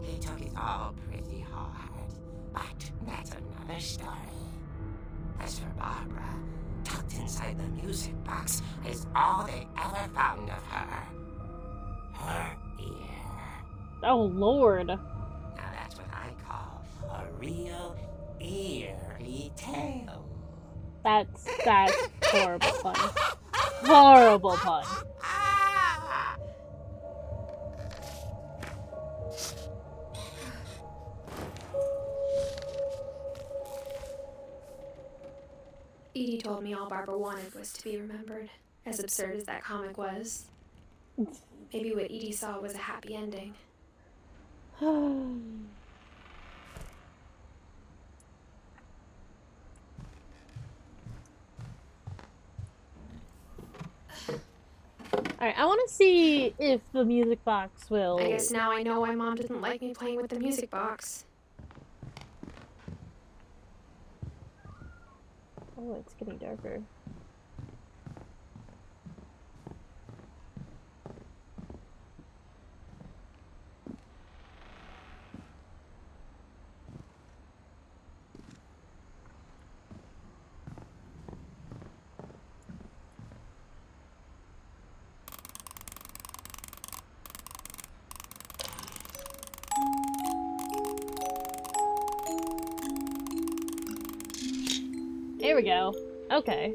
Speaker 7: He took it all pretty hard, but that's another story. As for Barbara, tucked inside the music box is all they ever found of her. Her ear.
Speaker 2: Oh, Lord.
Speaker 7: Now that's what I call a real eerie tale.
Speaker 2: That's horrible pun. Horrible pun.
Speaker 3: Edie told me all Barbara wanted was to be remembered, as absurd as that comic was. Maybe what Edie saw was a happy ending.
Speaker 2: Alright, I want to see if the music box will...
Speaker 3: I guess now I know why Mom didn't like me playing with the music box.
Speaker 2: Oh, it's getting darker. There we go. Okay.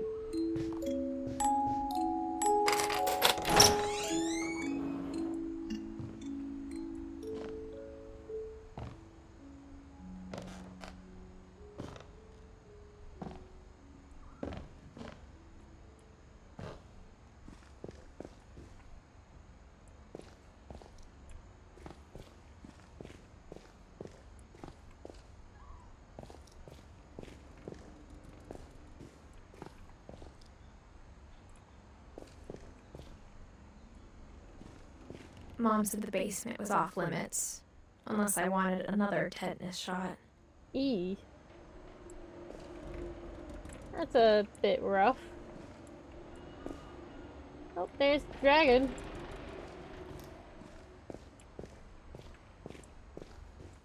Speaker 3: Mom said the basement was off limits, unless I wanted another tetanus shot.
Speaker 2: E. That's a bit rough. Oh, there's the dragon.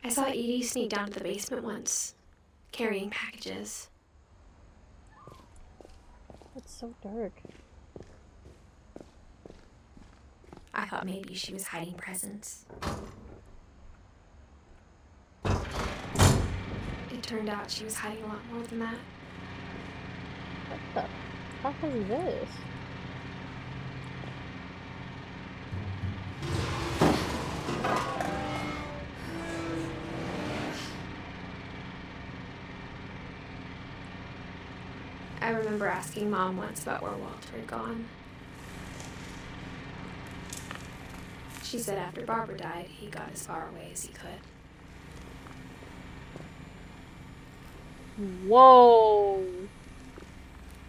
Speaker 3: I saw Edie sneak down to the basement once, carrying packages.
Speaker 2: It's so dark.
Speaker 3: I thought maybe she was hiding presents. It turned out she was hiding a lot more than that.
Speaker 2: What the fuck is this?
Speaker 3: I remember asking Mom once about where Walter had gone. She said after Barbara died, he got as far away as he could.
Speaker 2: Whoa!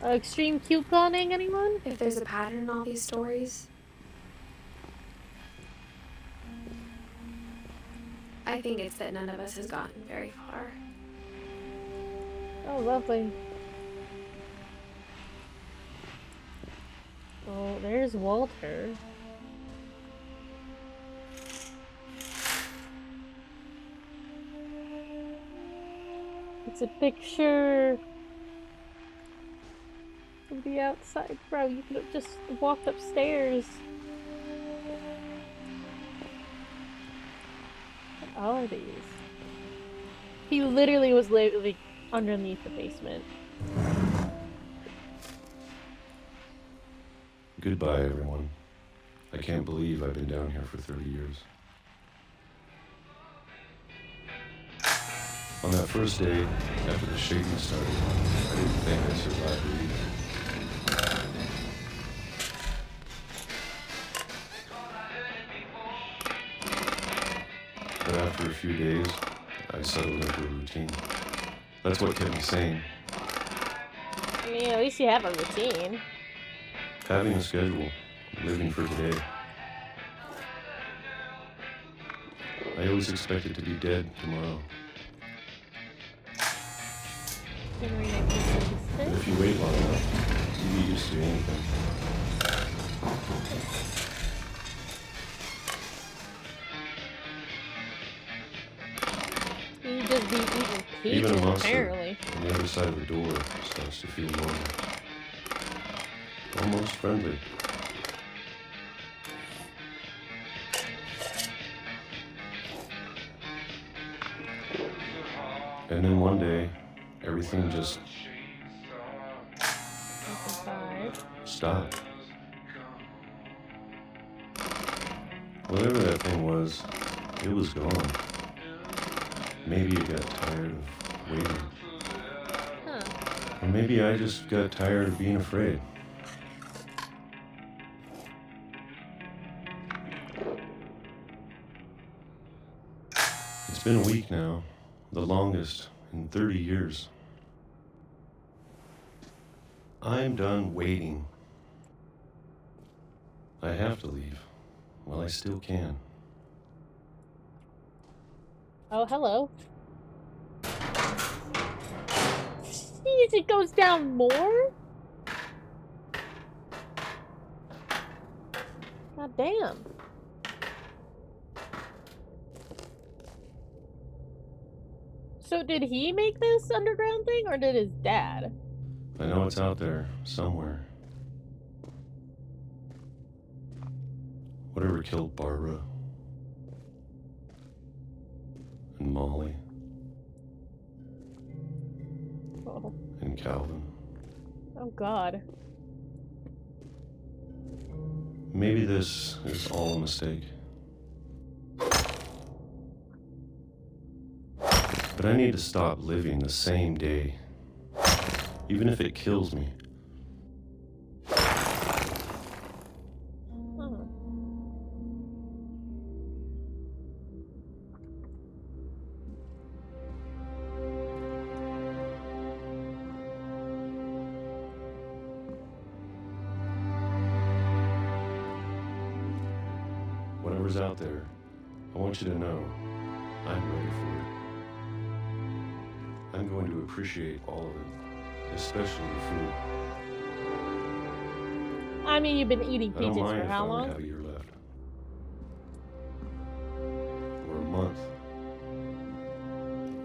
Speaker 2: Extreme couponing, anyone?
Speaker 3: If there's a pattern in all these stories, I think it's that none of us has gotten very far.
Speaker 2: Oh, lovely. Oh, there's Walter. It's a picture of the outside. Bro, you could have just walked upstairs. What are these? He literally was like underneath the basement.
Speaker 10: Goodbye, everyone. I can't believe I've been down here for 30 years. On that first day, after the shaking started, I didn't think I'd survive it either. But after a few days, I settled into a routine. That's what kept me sane.
Speaker 2: I mean, at least you have a routine.
Speaker 10: Having a schedule, living for today. I always expected to be dead tomorrow. But if you wait long enough, you get used to anything.
Speaker 2: You just be eating peaches,
Speaker 10: Even a monster
Speaker 2: apparently.
Speaker 10: on the other side of the door starts to feel normal. Almost friendly. And then one day, everything just stopped. Whatever that thing was, it was gone. Maybe it got tired of waiting. Or maybe I just got tired of being afraid. It's been a week now, the longest in 30 years. I'm done waiting. I have to leave while I still can.
Speaker 2: Oh, hello. Jeez, it goes down more? God damn. So did he make this underground thing, or did his dad?
Speaker 10: I know it's out there, somewhere. Whatever killed Barbara. And Molly.
Speaker 2: Oh.
Speaker 10: And Calvin.
Speaker 2: Oh God.
Speaker 10: Maybe this is all a mistake. But I need to stop living the same day, even if it kills me. Whatever's out there, I want you to know I'm ready for it. I'm going to appreciate all of it, especially the food.
Speaker 2: I mean, you've been eating
Speaker 10: I don't
Speaker 2: pizzas
Speaker 10: mind
Speaker 2: for
Speaker 10: if
Speaker 2: how
Speaker 10: I only
Speaker 2: long?
Speaker 10: have a year left. Or a month.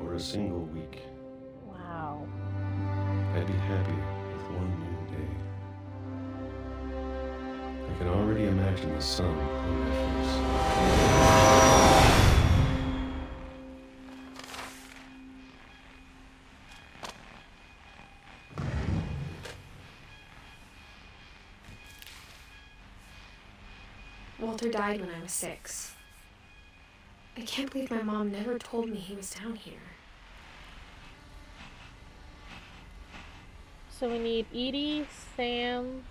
Speaker 10: Or a single week.
Speaker 2: Wow.
Speaker 10: I'd be happy with one new day. I can already imagine the sun on my face.
Speaker 3: Walter died when I was 6. I can't believe my mom never told me he was down here.
Speaker 2: So we need Edie, Sam.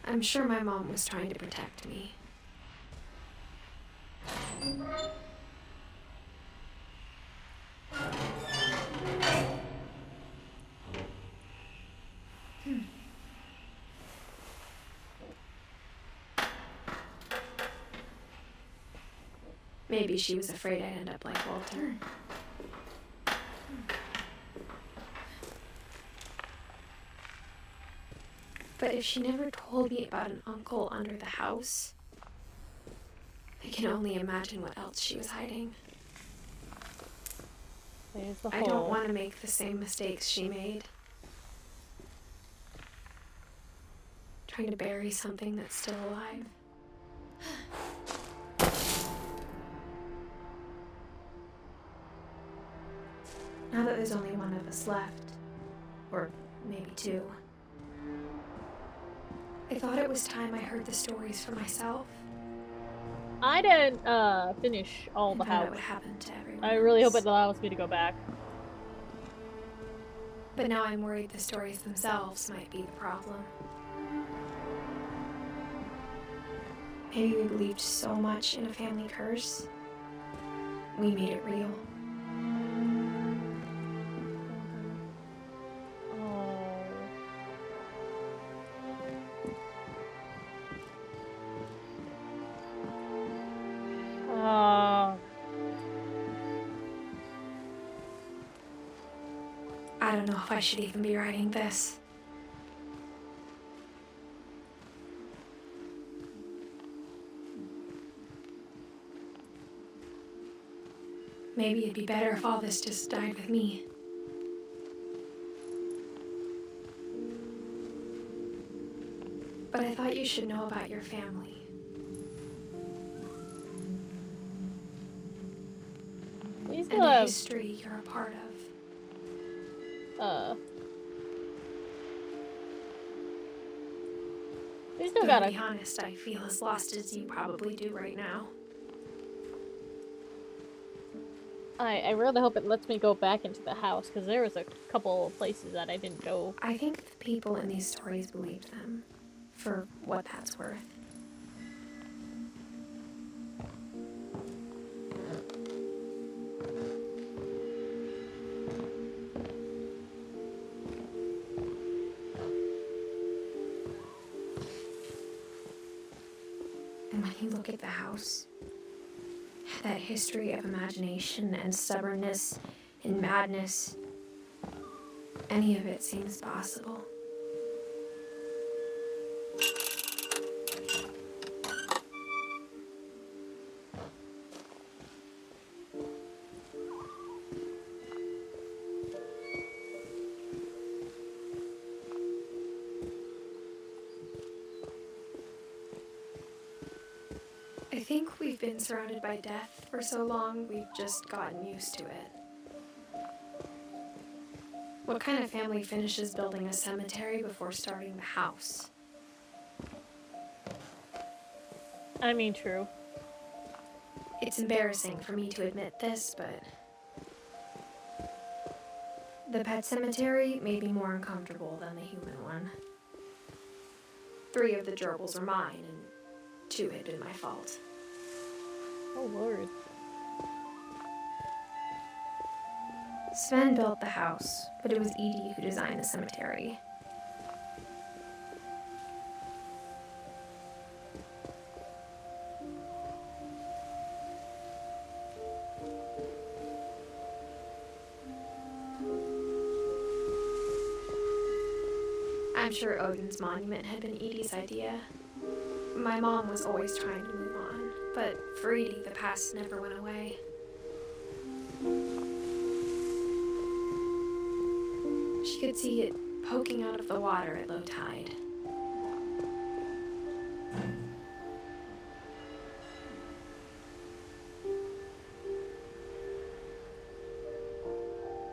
Speaker 3: I'm sure my mom was trying to protect me. Maybe she was afraid I'd end up like Walter. But if she never told me about an uncle under the house, I can only imagine what else she was hiding.
Speaker 2: There's the
Speaker 3: I
Speaker 2: hole.
Speaker 3: don't want to make the same mistakes she made. Trying to bury something that's still alive. Now that there's only one of us left, or maybe 2, I thought it was time I heard the stories for myself.
Speaker 2: I didn't finish all the
Speaker 3: And found out
Speaker 2: house.
Speaker 3: what happened to everyone
Speaker 2: I really hope
Speaker 3: else.
Speaker 2: it allows me to go back.
Speaker 3: But now I'm worried the stories themselves might be the problem. Maybe we believed so much in a family curse, we made it real. I don't know if I should even be writing this. Maybe it'd be better if all this just died with me. But I thought you should know about your family.
Speaker 2: We
Speaker 3: And
Speaker 2: still
Speaker 3: the
Speaker 2: have,
Speaker 3: history you're a part of.
Speaker 2: we still
Speaker 3: Though,
Speaker 2: gotta.
Speaker 3: to be honest, I feel as lost as you probably do right now.
Speaker 2: I really hope it lets me go back into the house, because there was a couple of places that I didn't go.
Speaker 3: I think the people in these stories believed them, for what that's worth. And when you look at the house, that history of imagination and stubbornness and madness, any of it seems possible. I think we've been surrounded by death for so long, we've just gotten used to it. What kind of family finishes building a cemetery before starting the house?
Speaker 2: I mean, true.
Speaker 3: It's embarrassing for me to admit this, but the pet cemetery made me more uncomfortable than the human one. 3 of the gerbils were mine, and 2 had been my fault.
Speaker 2: Oh, Lord.
Speaker 3: Sven built the house, but it was Edie who designed the cemetery. I'm sure Odin's monument had been Edie's idea. My mom was always trying to move on, but for Edie, the past never went away. She could see it poking out of the water at low tide.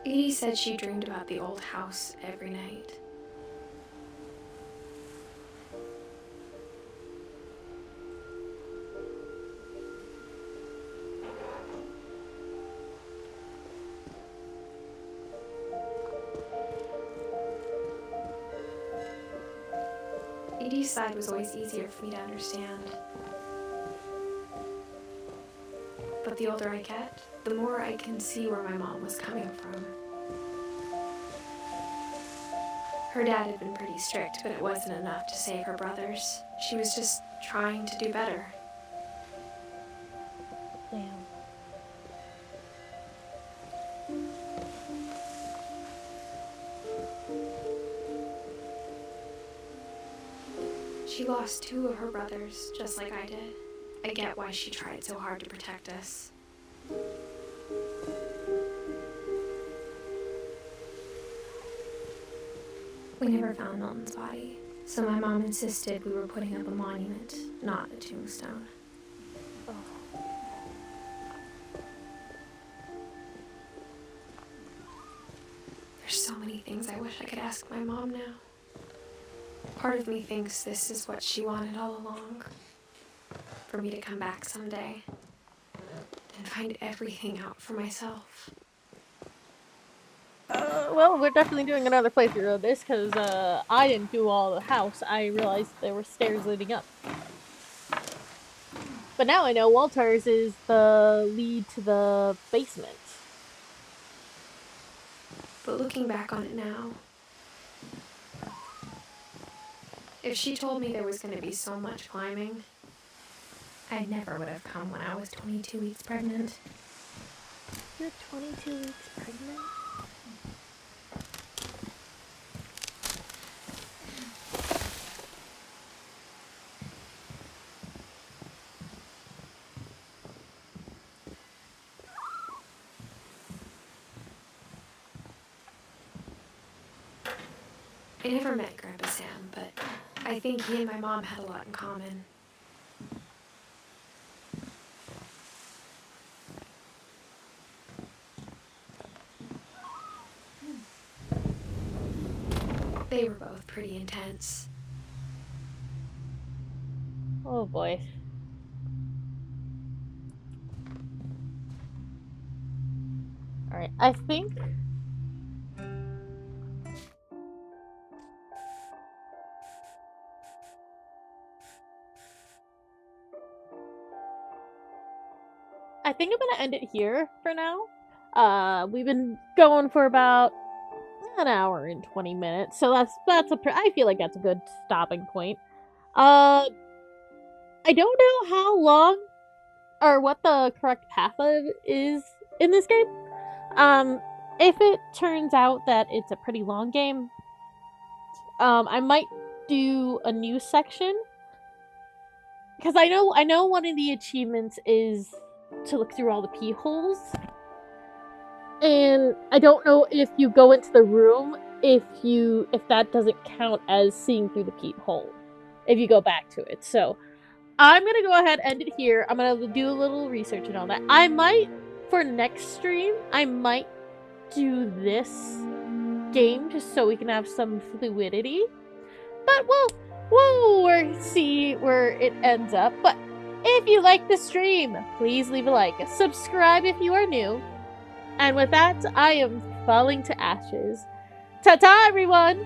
Speaker 3: Edie said she dreamed about the old house every night. Edie's side was always easier for me to understand. But the older I get, the more I can see where my mom was coming from. Her dad had been pretty strict, but it wasn't enough to save her brothers. She was just trying to do better.
Speaker 2: Damn.
Speaker 3: She lost 2 of her brothers, just like I did. I get why she tried so hard to protect us. We never found Milton's body, so my mom insisted we were putting up a monument, not a tombstone.
Speaker 2: Oh.
Speaker 3: There's so many things I wish I could ask my mom now. Part of me thinks this is what she wanted all along. For me to come back someday and find everything out for myself.
Speaker 2: Well, we're definitely doing another playthrough of this, because I didn't do all the house. I realized there were stairs leading up. But now I know Walter's is the lead to the basement.
Speaker 3: But looking back on it now, if she told me there was going to be so much climbing, I never would have come when I was 22 weeks pregnant.
Speaker 2: You're 22 weeks pregnant?
Speaker 3: I never met Grandpa Sam, but I think he and my mom had a lot in common. They were both pretty intense.
Speaker 2: Oh boy. Alright, I think... I'm gonna end it here for now. We've been going for about an hour and 20 minutes, so I feel like that's a good stopping point. I don't know how long or what the correct path is in this game. If it turns out that it's a pretty long game, I might do a new section, because I know one of the achievements is to look through all the pee holes. And I don't know if you go into the room, if that doesn't count as seeing through the peephole, if you go back to it. So I'm going to go ahead and end it here. I'm going to do a little research and all that. I might, for next stream, I might do this game just so we can have some fluidity. But we'll see where it ends up. But if you like the stream, please leave a like. Subscribe if you are new. And with that, I am falling to ashes. Ta-ta, everyone!